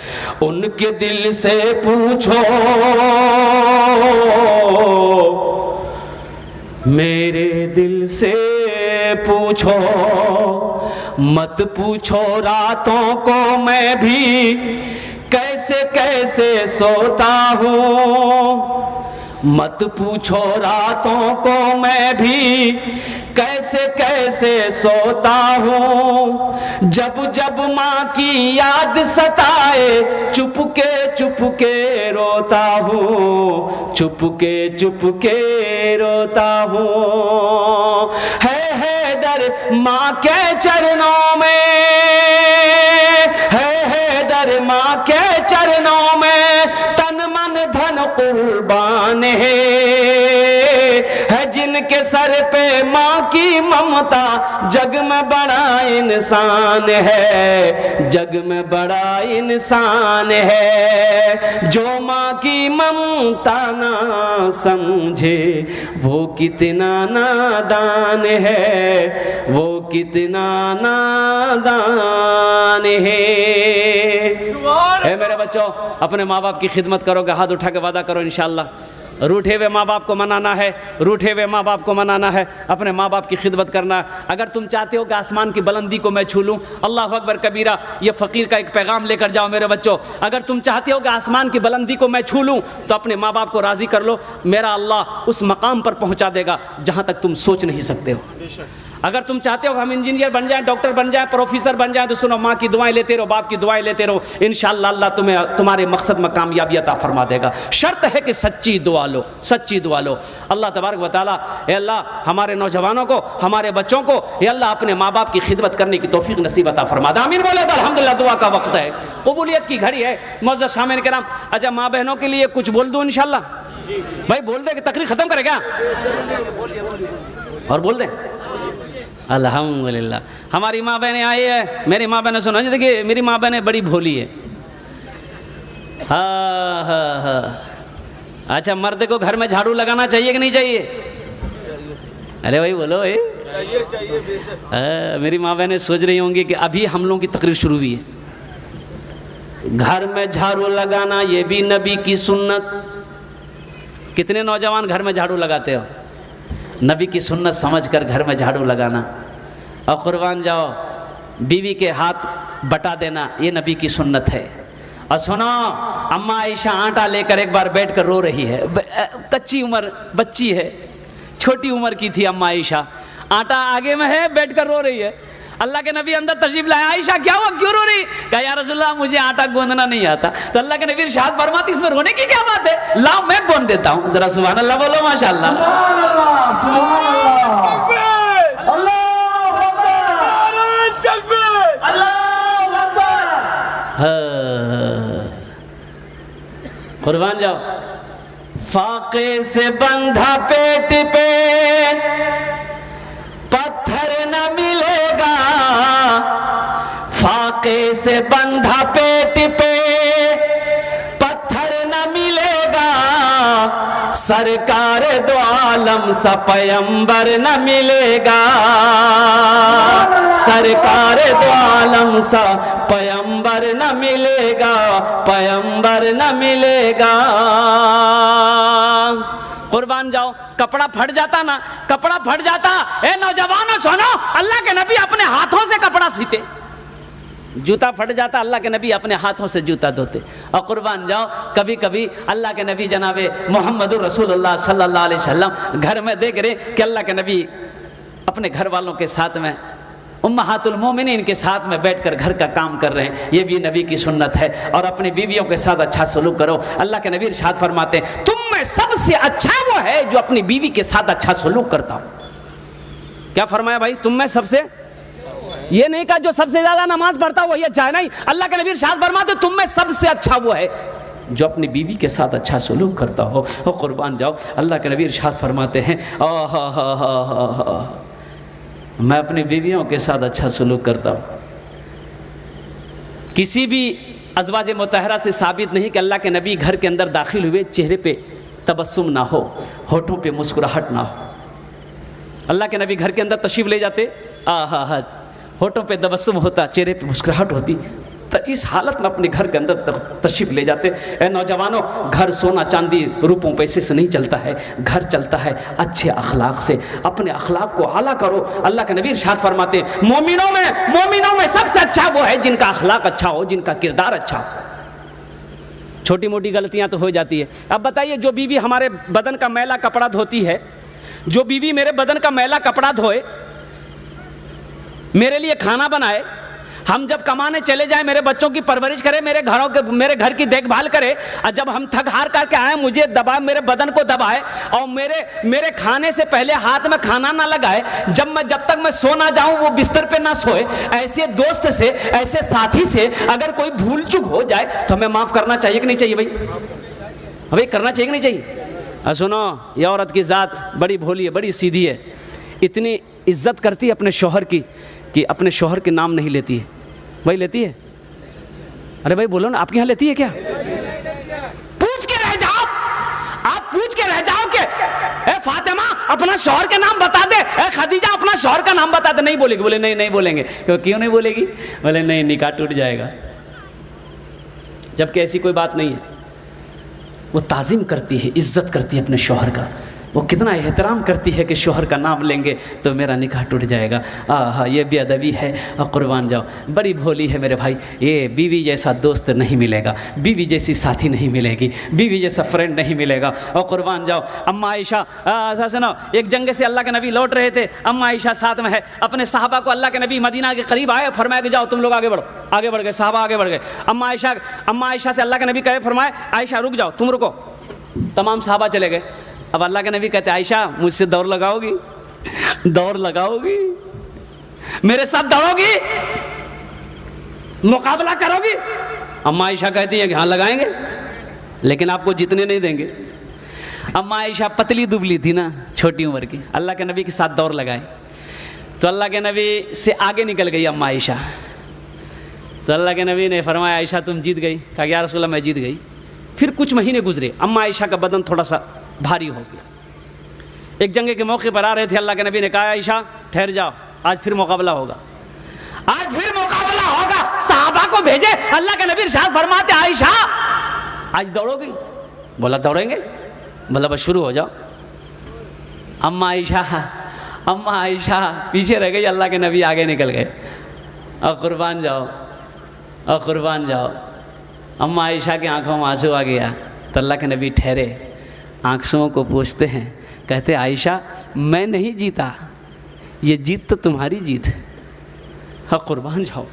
उनके दिल से पूछो मेरे दिल से पूछो, मत पूछो रातों को मैं भी कैसे कैसे सोता हूँ, मत पूछो रातों को मैं भी कैसे कैसे सोता हूँ। जब जब माँ की याद सताए चुपके रोता हूँ, चुपके रोता हूँ। है दर माँ के चरणों में, है दर माँ के चरणों में, तन मन धन कुर्बान है जिनके सर पे माँ की ममता, जग में बड़ा इंसान है, जग में बड़ा इंसान है। जो माँ की ममता ना समझे वो कितना नादान है, वो कितना नादान है। मेरे बच्चों, अपने माँ बाप की खिदमत करोगे, हाथ उठा के वादा करो इंशाअल्लाह। रूठे हुए माँ बाप को मनाना है, रूठे हुए माँ बाप को मनाना है, अपने माँ बाप की खिदमत करना। अगर तुम चाहते हो कि आसमान की बुलंदी को मैं छू लूँ, अल्लाह अकबर कबीरा, ये फ़कीर का एक पैगाम लेकर जाओ मेरे बच्चों। अगर तुम चाहते हो कि आसमान की बुलंदी को मैं छू लूँ तो अपने माँ बाप को राज़ी कर लो, मेरा अल्लाह उस मकाम पर पहुँचा देगा जहाँ तक तुम सोच नहीं सकते हो। अगर तुम चाहते हो हम इंजीनियर बन जाएं, डॉक्टर बन जाएं, प्रोफेसर बन जाएं, तो सुनो, माँ की दुआएं लेते रहो, बाप की दुआएं लेते रहो, इंशाअल्लाह अल्लाह तुम्हें तुम्हारे मकसद में कामयाबी अता फरमा देगा। शर्त है कि सच्ची दुआ लो, सच्ची दुआ लो। अल्लाह तबारक व तआला, ए अल्लाह हमारे नौजवानों को, हमारे बच्चों को, ए अल्लाह अपने माँ बाप की खिदमत करने की तौफीक नसीब अता फरमा दे। आमीन बोले तो अल्हम्दुलिल्लाह। दुआ का वक्त है, कबूलियत की घड़ी है। मुअज़्ज़ज़ सामिन किराम, अच्छा माँ बहनों के लिए कुछ बोल दूँ इंशाअल्लाह? भाई बोल दे कि तकरीर ख़त्म करे क्या? और बोल दें अल्हम्दुलिल्लाह। हमारी माँ बहनें आई है, मेरी माँ बहनें सुनो, देखिए मेरी माँ बहनें बड़ी भोली है। हाँ। अच्छा, मर्द को घर में झाड़ू लगाना चाहिए कि नहीं चाहिए? अरे भाई बोलो भाई। चाहिए। मेरी माँ बहनें सोच रही होंगी कि अभी हम लोगों की तकरीर शुरू हुई है। घर में झाड़ू लगाना ये भी नबी की सुन्नत। कितने नौजवान घर में झाड़ू लगाते हो? नबी की सुन्नत समझकर घर में झाड़ू लगाना। और कुर्बान जाओ, बीवी के हाथ बटा देना, ये नबी की सुन्नत है। और सुनो, अम्मा आयशा आटा लेकर एक बार बैठकर रो रही है, कच्ची उम्र बच्ची है, छोटी उम्र की थी अम्मा आयशा, आटा आगे में है, बैठकर रो रही है। अल्लाह के नबी अंदर तशरीफ लाए, आयशा क्या हुआ, क्यों रो रही? कहा या रसूलल्लाह मुझे आटा गूंदना नहीं आता। तो अल्लाह के नबी इरशाद फरमाते इसमें रोने की क्या बात है, लाओ मैं गूंद देता हूँ। जरा सुभान अल्लाह बोलो, माशाअल्लाह। कुर्बान जाओ। फाके से बंधा पेट पे पत्थर न मिलेगा, फाके से बंधा पेट पे पत्थर न मिलेगा, सरकार दो आलम सा पैगंबर न मिलेगा, सरकार दो आलम सा पैगंबर न मिलेगा। पैगंबर न मिलेगा। कुर्बान जाओ, कपड़ा फट जाता ना, कपड़ा फट जाता, ए नौजवानों सुनो, अल्लाह के नबी अपने हाथों से कपड़ा सीते। जूता फट जाता, अल्लाह के नबी अपने हाथों से जूता धोते। और कुर्बान जाओ, कभी कभी अल्लाह के नबी जनाबे मोहम्मद रसूलुल्लाह सल्लल्लाहु अलैहि वसल्लम घर में देख रहे कि अल्लाह के नबी अपने घर वालों के साथ में, उम्महातुल मोमिनीन के साथ में बैठकर घर का काम कर रहे हैं। ये भी नबी की सुन्नत है। और अपनी बीवियों के साथ अच्छा सलूक करो। अल्लाह के नबी इरशाद फरमाते हैं, तुम में सबसे अच्छा वो है जो अपनी बीवी के साथ अच्छा सलूक करता हो। क्या फरमाया भाई? तुम में सबसे, ये नहीं कहा जो सबसे ज्यादा नमाज पढ़ता हो वही अच्छा है, नहीं। अल्लाह के नबी इरशाद फरमाते तुम में सबसे अच्छा वो है जो अपनी बीवी के साथ अच्छा सलूक करता हो। कुर्बान जाओ, अल्लाह के नबी इरशाद फरमाते हैं, मैं अपनी बीवियों के साथ अच्छा सलूक करता हूँ। किसी भी अज़वाज मुतहरा से साबित नहीं कि अल्लाह के नबी घर के अंदर दाखिल हुए, चेहरे पे तबस्सुम ना हो, होठों पे मुस्कुराहट ना हो। अल्लाह के नबी घर के अंदर तशरीफ़ ले जाते, होठों पे तबस्सुम होता, चेहरे पे मुस्कुराहट होती, तो इस हालत में अपने घर के अंदर तशरीफ़ ले जाते। ए नौजवानों, घर सोना चांदी रुपयों पैसे से नहीं चलता है, घर चलता है अच्छे अखलाक से। अपने अखलाक को आला करो। अल्लाह के नबी इरशाद फरमाते हैं, मोमिनों में सबसे अच्छा वो है जिनका अखलाक अच्छा हो, जिनका किरदार अच्छा हो। छोटी मोटी गलतियां तो हो जाती है। अब बताइए, जो बीवी हमारे बदन का मैला कपड़ा धोती है, जो बीवी मेरे बदन का मैला कपड़ा धोए, मेरे लिए खाना बनाए, हम जब कमाने चले जाएं, मेरे बच्चों की परवरिश करे, मेरे घर की देखभाल करे, और जब हम थक हार करके आए मुझे दबाए, मेरे बदन को दबाए, और मेरे खाने से पहले हाथ में खाना ना लगाए, जब तक मैं सो ना जाऊं वो बिस्तर पे ना सोए, ऐसे दोस्त से, ऐसे साथी से अगर कोई भूल चूक हो जाए तो हमें माफ़ करना चाहिए कि नहीं चाहिए भाई? भाई करना चाहिए कि नहीं चाहिए? सुनो, ये औरत की ज़ात बड़ी भोली है, बड़ी सीधी है, इतनी इज्जत करती है अपने शौहर की कि अपने शौहर के नाम नहीं लेती है। भाई लेती है? अरे भाई बोलो ना, आपके यहाँ लेती है क्या? पूछ के रह जाओ, आप पूछ के रह जाओ कि ए फातिमा अपना शौहर के नाम बता दे, ए खदीजा अपना शौहर का नाम बता दे। नहीं बोलेगी। बोले नहीं बोलेंगे। क्यों नहीं बोलेगी? बोले नहीं, निकाह टूट जाएगा। जबकि ऐसी कोई बात नहीं है। वो ताज़ीम करती है, इज्जत करती है अपने शौहर का। वो कितना एहतराम करती है कि शौहर का नाम लेंगे तो मेरा निकाह टूट जाएगा। ये बेअदबी है। और कुर्बान जाओ, बड़ी भोली है मेरे भाई। ये बीवी जैसा दोस्त नहीं मिलेगा, बीवी जैसी साथी नहीं मिलेगी, बीवी जैसा फ्रेंड नहीं मिलेगा। और कुर्बान जाओ, अम्मा आयशा, सुनो, एक जंग से अल्लाह के नबी लौट रहे थे, अम्मा आयशा साथ में है। अपने साहबा को अल्लाह के नबी मदीना के करीब आए, फरमाया कि जाओ तुम लोग आगे बढ़ो। आगे बढ़ गए, साहबा आगे बढ़ गए। अम्मा आयशा से अल्लाह के नबी कहे, फरमाए आयशा रुक जाओ, तुम रुको। तमाम साहबा चले गए। अब अल्लाह के नबी कहते, आयशा मुझसे दौड़ लगाओगी? दौड़ लगाओगी? मेरे साथ दौड़ोगी? मुकाबला करोगी? अम्मा आयशा कहती है कि हाँ लगाएंगे, लेकिन आपको जीतने नहीं देंगे। अम्मा आयशा पतली दुबली थी ना, छोटी उम्र की। अल्लाह के नबी के साथ दौड़ लगाए तो अल्लाह के नबी से आगे निकल गई अम्मा आयशा। तो अल्लाह के नबी ने फरमाया, आयशा तुम जीत गई। कहा या रसूल अल्लाह मैं जीत गई। फिर कुछ महीने गुजरे, अम्मा आयशा का बदन थोड़ा सा भारी हो गया। एक जंग के मौके पर आ रहे थे, अल्लाह के नबी ने कहा, आयशा ठहर जाओ, आज फिर मुकाबला होगा, आज फिर मुकाबला होगा। साहबा को भेजे, अल्लाह के नबी इरशाद फरमाते, आयशा आज दौड़ोगी? बोला दौड़ेंगे। बोला बस शुरू हो जाओ। अम्मा आयशा पीछे रह गई, अल्लाह के नबी आगे निकल गए। और कुर्बान जाओ, अम्मा आयशा की आंखों में आंसू आ गया। तो अल्लाह के नबी ठहरे, आंसुओं को पूछते हैं, कहते आयशा मैं नहीं जीता, ये जीत तो तुम्हारी जीत है। हाँ कुर्बान जाओ।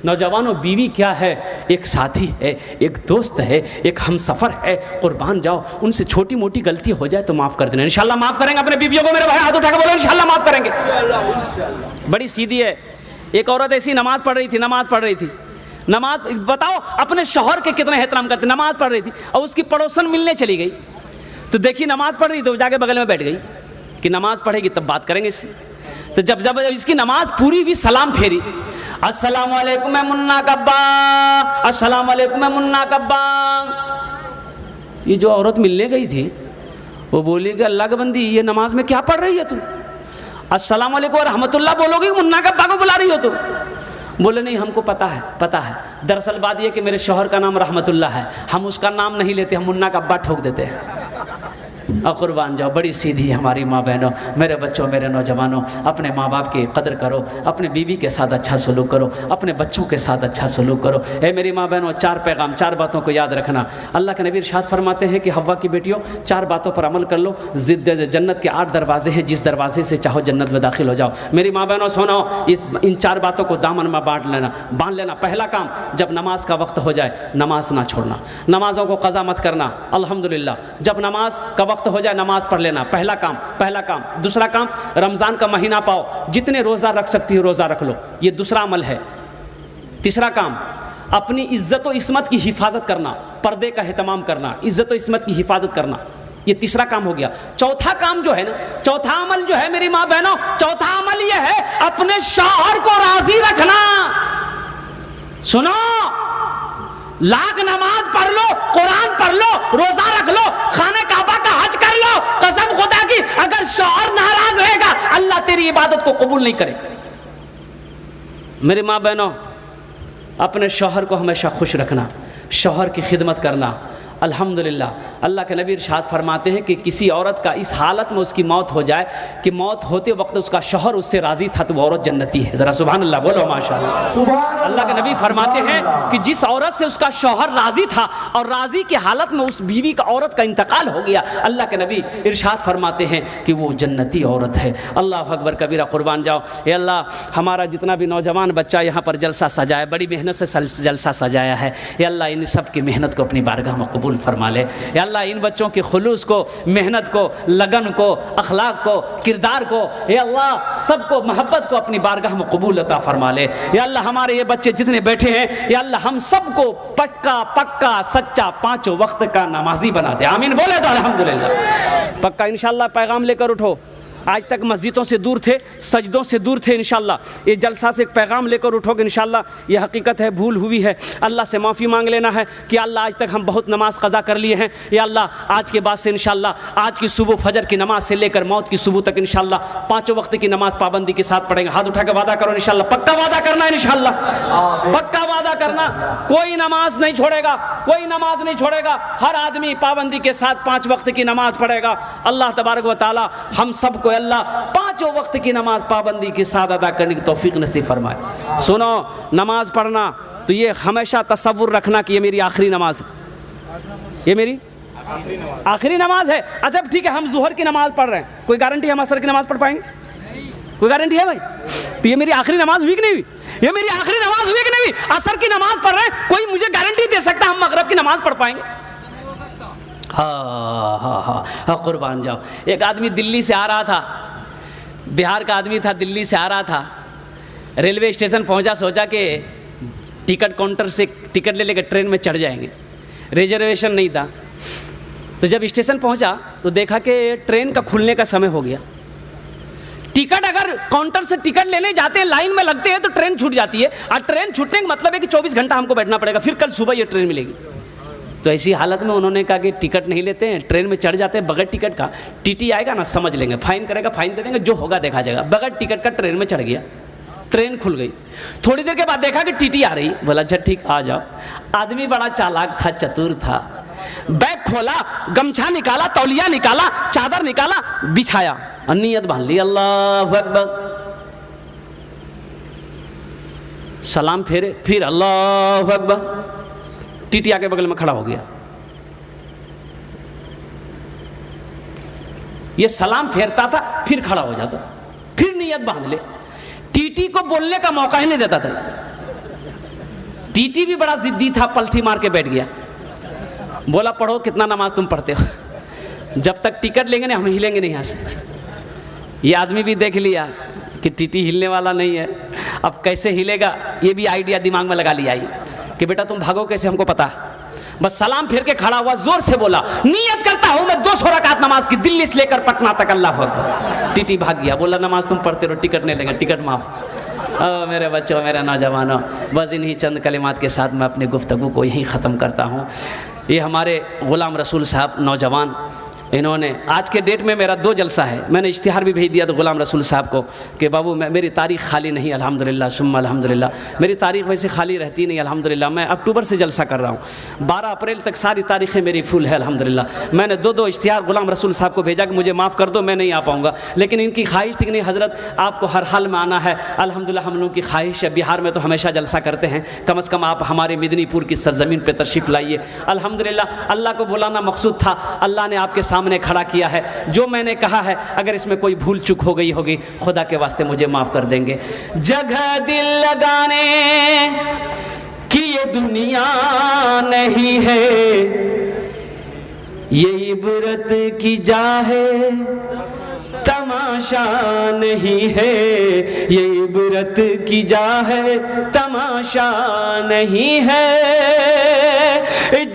नौजवानों, बीवी क्या है? एक साथी है, एक दोस्त है, एक हमसफ़र है। कुर्बान जाओ, उनसे छोटी मोटी गलती हो जाए तो माफ़ कर देना। इंशाल्लाह माफ़ करेंगे अपने बीवियों को। मेरे भाई हाथ उठा के बोलो इंशाल्लाह माफ़ करेंगे। बड़ी सीधी है। एक औरत ऐसी नमाज पढ़ रही थी। नमाज बताओ अपने शौहर के कितने एहतराम करते। नमाज पढ़ रही थी और उसकी पड़ोसन मिलने चली गई, तो देखी नमाज पढ़ रही तो जाके बगल में बैठ गई कि नमाज पढ़ेगी तब बात करेंगे इससे। तो जब इसकी नमाज पूरी हुई, सलाम फेरी, अस्सलाम वालेकुम मुन्ना कब्बा, अस्सलाम वालेकुम मुन्ना कब्बा। ये जो औरत मिलने गई थी वो बोली कि अल्लाह के बंदी, ये नमाज में क्या पढ़ रही है तुम? अस्सलाम वालेकुम व रहमतुल्लाह बोलोगी, मुन्ना कब्बा को बुला रही हो तुम? बोले नहीं हमको पता है। दरअसल बात ये कि मेरे शौहर का नाम रहमतुल्लाह है, हम उसका नाम नहीं लेते, हम मुन्ना का अब्बा ठोक देते हैं। और कुर्बान जाओ, बड़ी सीधी हमारी माँ बहनों, मेरे बच्चों, मेरे नौजवानों, अपने माँ बाप की कदर करो, अपने बीवी के साथ अच्छा सलूक करो, अपने बच्चों के साथ अच्छा सलूक करो। ए मेरी माँ बहनों, 4 पैगाम, 4 बातों को याद रखना। अल्लाह के नबी इरशाद फरमाते हैं कि हव्वा की बेटियों 4 बातों पर अमल कर लो। जन्नत के 8 दरवाजे हैं, जिस दरवाजे से चाहो जन्नत में दाखिल हो जाओ। मेरी माँ बहनों सुनो, इन 4 बातों को दामन में बांध लेना। पहला काम, जब नमाज का वक्त हो जाए नमाज ना छोड़ना, नमाज़ों को क़ज़ा मत करना। अल्हम्दुलिल्लाह, जब नमाज का वक्त हो जाए नमाज पढ़ लेना, पहला काम। दूसरा काम, रमज़ान का महीना पाओ, जितने रोज़ा रख सकती हो रोज़ा रख लो, ये दूसरा अमल है। तीसरा काम, अपनी इज़्ज़त और इस्मत की हिफाजत करना, पर्दे का एहतमाम करना, इज़्ज़त और इस्मत की हिफाजत करना, ये तीसरा काम हो गया। चौथा काम जो है ना, चौथा अमल जो है मेरी माँ बहनों, चौथा अमल ये है अपने शौहर को राज़ी रखना। सुनो, लाख नमाज पढ़ लो, कुरान पढ़ लो, रोजा रख लो, खाने काबा का हज कर लो, कसम खुदा की अगर शौहर नाराज रहेगा अल्लाह तेरी इबादत को कबूल नहीं करेगा। मेरी माँ बहनों, अपने शौहर को हमेशा खुश रखना, शौहर की खिदमत करना। अल्हम्दुलिल्लाह, अल्लाह के नबी इरशाद फरमाते हैं कि किसी औरत का इस हालत में उसकी मौत हो जाए कि मौत होते वक्त उसका शौहर उससे राज़ी था तो वो औरत जन्नती है। ज़रा सुभान अल्लाह बोलो, माशाअल्लाह। अल्लाह के नबी फरमाते हैं कि जिस औरत से उसका शौहर राज़ी था और राज़ी की हालत में उस बीवी का औरत का इंतकाल हो गया, अल्लाह के नबी इरशाद फरमाते हैं कि वो जन्नती औरत है। अल्लाह अकबर कबीरा, कुर्बान जाओ। ये अल्लाह हमारा जितना भी नौजवान बच्चा यहाँ पर जलसा सजाया, बड़ी मेहनत से जलसा सजाया है, ये अल्लाह इन सब की मेहनत को अपनी बारगाह में कबूल फरमा ले। या अल्लाह इन बच्चों की खुलूस को, मेहनत को, लगन को, अखलाक को, किरदार को, या अल्लाह सबको मोहब्बत को अपनी बारगाह में कबूल अता फरमा ले। या अल्लाह हमारे ये बच्चे जितने बैठे हैं, या अल्लाह हम सबको पक्का सच्चा 5 वक्त का नमाजी बना दे। आमीन बोले तो अल्हम्दुलिल्लाह। पक्का इंशाअल्लाह पैगाम लेकर उठो। आज तक मस्जिदों से दूर थे, सजदों से दूर थे, इंशाअल्लाह ये जलसा से एक पैगाम लेकर उठोगे इंशाअल्लाह। ये हकीकत है, भूल हुई है, अल्लाह से माफ़ी मांग लेना है कि अल्लाह आज तक हम बहुत नमाज क़ज़ा कर लिए हैं। या अल्लाह आज के बाद से इंशाअल्लाह आज की सुबह फजर की नमाज से लेकर मौत की सुबह तक इंशाअल्लाह 5 वक्त की नमाज पाबंदी के साथ पढ़ेंगे। हाथ उठा के वादा करो इंशाअल्लाह, पक्का वादा करना है इंशाअल्लाह, पक्का वादा करना। कोई नमाज नहीं छोड़ेगा, कोई नमाज नहीं छोड़ेगा, हर आदमी पाबंदी के साथ 5 वक्त की नमाज पढ़ेगा। अल्लाह तबारक व तआला हम सबको अल्लाह 5 वक्त की नमाज पाबंदी के साथ अदा करने की तौफीक नसीब फरमाए। सुनो, नमाज पढ़ना तो ये हमेशा तसव्वुर रखना कि ये मेरी आखिरी नमाज है, ये मेरी आखिरी नमाज है। अच्छा ठीक है, हम ज़ुहर की नमाज पढ़ रहे हैं, कोई गारंटी हम असर की नमाज पढ़ पाएंगे? कोई गारंटी है भाई? तो ये मेरी आखिरी नमाज हुई कि नहीं हुई? ये मेरी आखिरी नमाज हुई कि नहीं हुई? असर की नमाज पढ़ रहे हैं, कोई मुझे गारंटी दे सकता हम मगरिब की नमाज पढ़ पाएंगे? हाँ, कुर्बान जाओ। एक आदमी दिल्ली से आ रहा था, बिहार का आदमी था, दिल्ली से आ रहा था, रेलवे स्टेशन पहुंचा, सोचा कि टिकट काउंटर से टिकट ले लेकर ट्रेन में चढ़ जाएंगे, रिजर्वेशन नहीं था। तो जब स्टेशन पहुंचा तो देखा कि ट्रेन का खुलने का समय हो गया। टिकट अगर काउंटर से टिकट लेने जाते हैं, लाइन में लगते हैं तो ट्रेन छूट जाती है, और ट्रेन छूटने का मतलब है कि 24 घंटा हमको बैठना पड़ेगा, फिर कल सुबह ये ट्रेन मिलेगी। तो ऐसी हालत में उन्होंने कहा कि टिकट नहीं लेते हैं, ट्रेन में चढ़ जाते हैं बगैर टिकट का। टीटी आएगा ना, समझ लेंगे, फाइन करेगा, फाइन दे देंगे, जो होगा देखा जाएगा। बगैर टिकट का ट्रेन में चढ़ गया, ट्रेन खुल गई। थोड़ी देर के बाद देखा कि टीटी आ रही, बोला अच्छा ठीक आ जाओ। आदमी बड़ा चालाक था, चतुर था, बैग खोला, गमछा निकाला, तौलिया निकाला, चादर निकाला, बिछाया और नियत बांध ली, अल्लाह अकबर, सलाम फेरे, फिर अल्लाह अकबर। टीटी आके बगल में खड़ा हो गया। ये सलाम फेरता था, फिर खड़ा हो जाता, फिर नियत बांध ले। टीटी को बोलने का मौका ही नहीं देता था। टीटी भी बड़ा जिद्दी था, पलथी मार के बैठ गया। बोला पढ़ो, कितना नमाज तुम पढ़ते हो, जब तक टिकट लेंगे ना हम हिलेंगे नहीं यहाँ से। ये आदमी भी देख लिया कि टीटी हिलने वाला नहीं है, अब कैसे हिलेगा, ये भी आइडिया दिमाग में लगा लिया कि बेटा तुम भागो कैसे, हमको पता। बस सलाम फिर के खड़ा हुआ, जोर से बोला नियत करता हूं मैं 200 रकात नमाज की, दिल्ली से लेकर पटना तक, अल्लाह अकबर। टीटी भाग गया, बोला नमाज तुम पढ़ते रहो, टिकट नहीं लेंगे, टिकट माफ। मेरे बच्चों, मेरे नौजवानों, बस इन्हीं चंद कलिमात के साथ मैं अपनी गुफ्तगू को यहीं ख़त्म करता हूँ। ये हमारे ग़ुलाम रसूल साहब नौजवान, इन्होंने आज के डेट में मेरा 2 जलसा है, मैंने इश्तिहार भी भेज दिया तो गुलाम रसूल साहब को कि बाबू मेरी तारीख़ खाली नहीं, अल्हम्दुलिल्लाह सुम्मा अल्हम्दुलिल्लाह, मेरी तारीख़ वैसे खाली रहती नहीं अल्हम्दुलिल्लाह। मैं अक्टूबर से जलसा कर रहा हूँ, 12 अप्रैल तक सारी तारीख़ें मेरी फुल है अल्हम्दुलिल्लाह। मैंने 2 इश्तिहार गुलाम रसूल साहब को भेजा कि मुझे माफ़ कर दो, मैं नहीं आ पाऊँगा, लेकिन इनकी ख्वाहिश थी कि नहीं हज़रत आपको हर हाल में आना है। अल्हम्दुलिल्लाह हम लोगों की ख्वाहिश है, बिहार में तो हमेशा जलसा करते हैं, कम से कम आप हमारे मिदनीपुर की सरजमीन पर तशरीफ़ लाइए। अल्हम्दुलिल्लाह अल्लाह को बुलाना मकसूद था, अल्लाह ने आपके सामने खड़ा किया है। जो मैंने कहा है अगर इसमें कोई भूल चूक हो गई होगी खुदा के वास्ते मुझे माफ़ कर देंगे। जगह दिल लगाने की ये दुनिया नहीं है, ये इबरत की जा है तमाशा नहीं है, ये इबरत की जा है तमाशा नहीं है।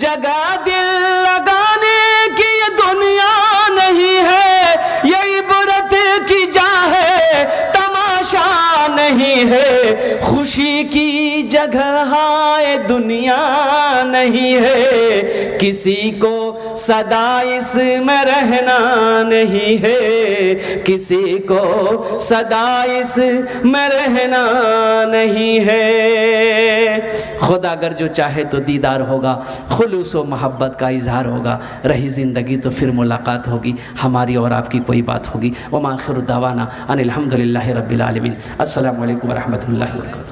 जगह दिल लगाने की ये दुनिया नहीं है, ये इबरत की जा है तमाशा नहीं है। खुशी की जगह है दुनिया नहीं है, किसी को सदा इसमें रहना नहीं है, किसी को सदा इसमें रहना नहीं है। खुदा अगर जो चाहे तो दीदार होगा, खुलूस व मोहब्बत का इजहार होगा, रही ज़िंदगी तो फिर मुलाकात होगी, हमारी और आपकी कोई बात होगी। व आखिर दावाना अनिल हम्दुलिल्लाहि रब्बिल आलमीन। अस्सलामु अलैकुम व रहमतुल्लाहि व बरकातहू।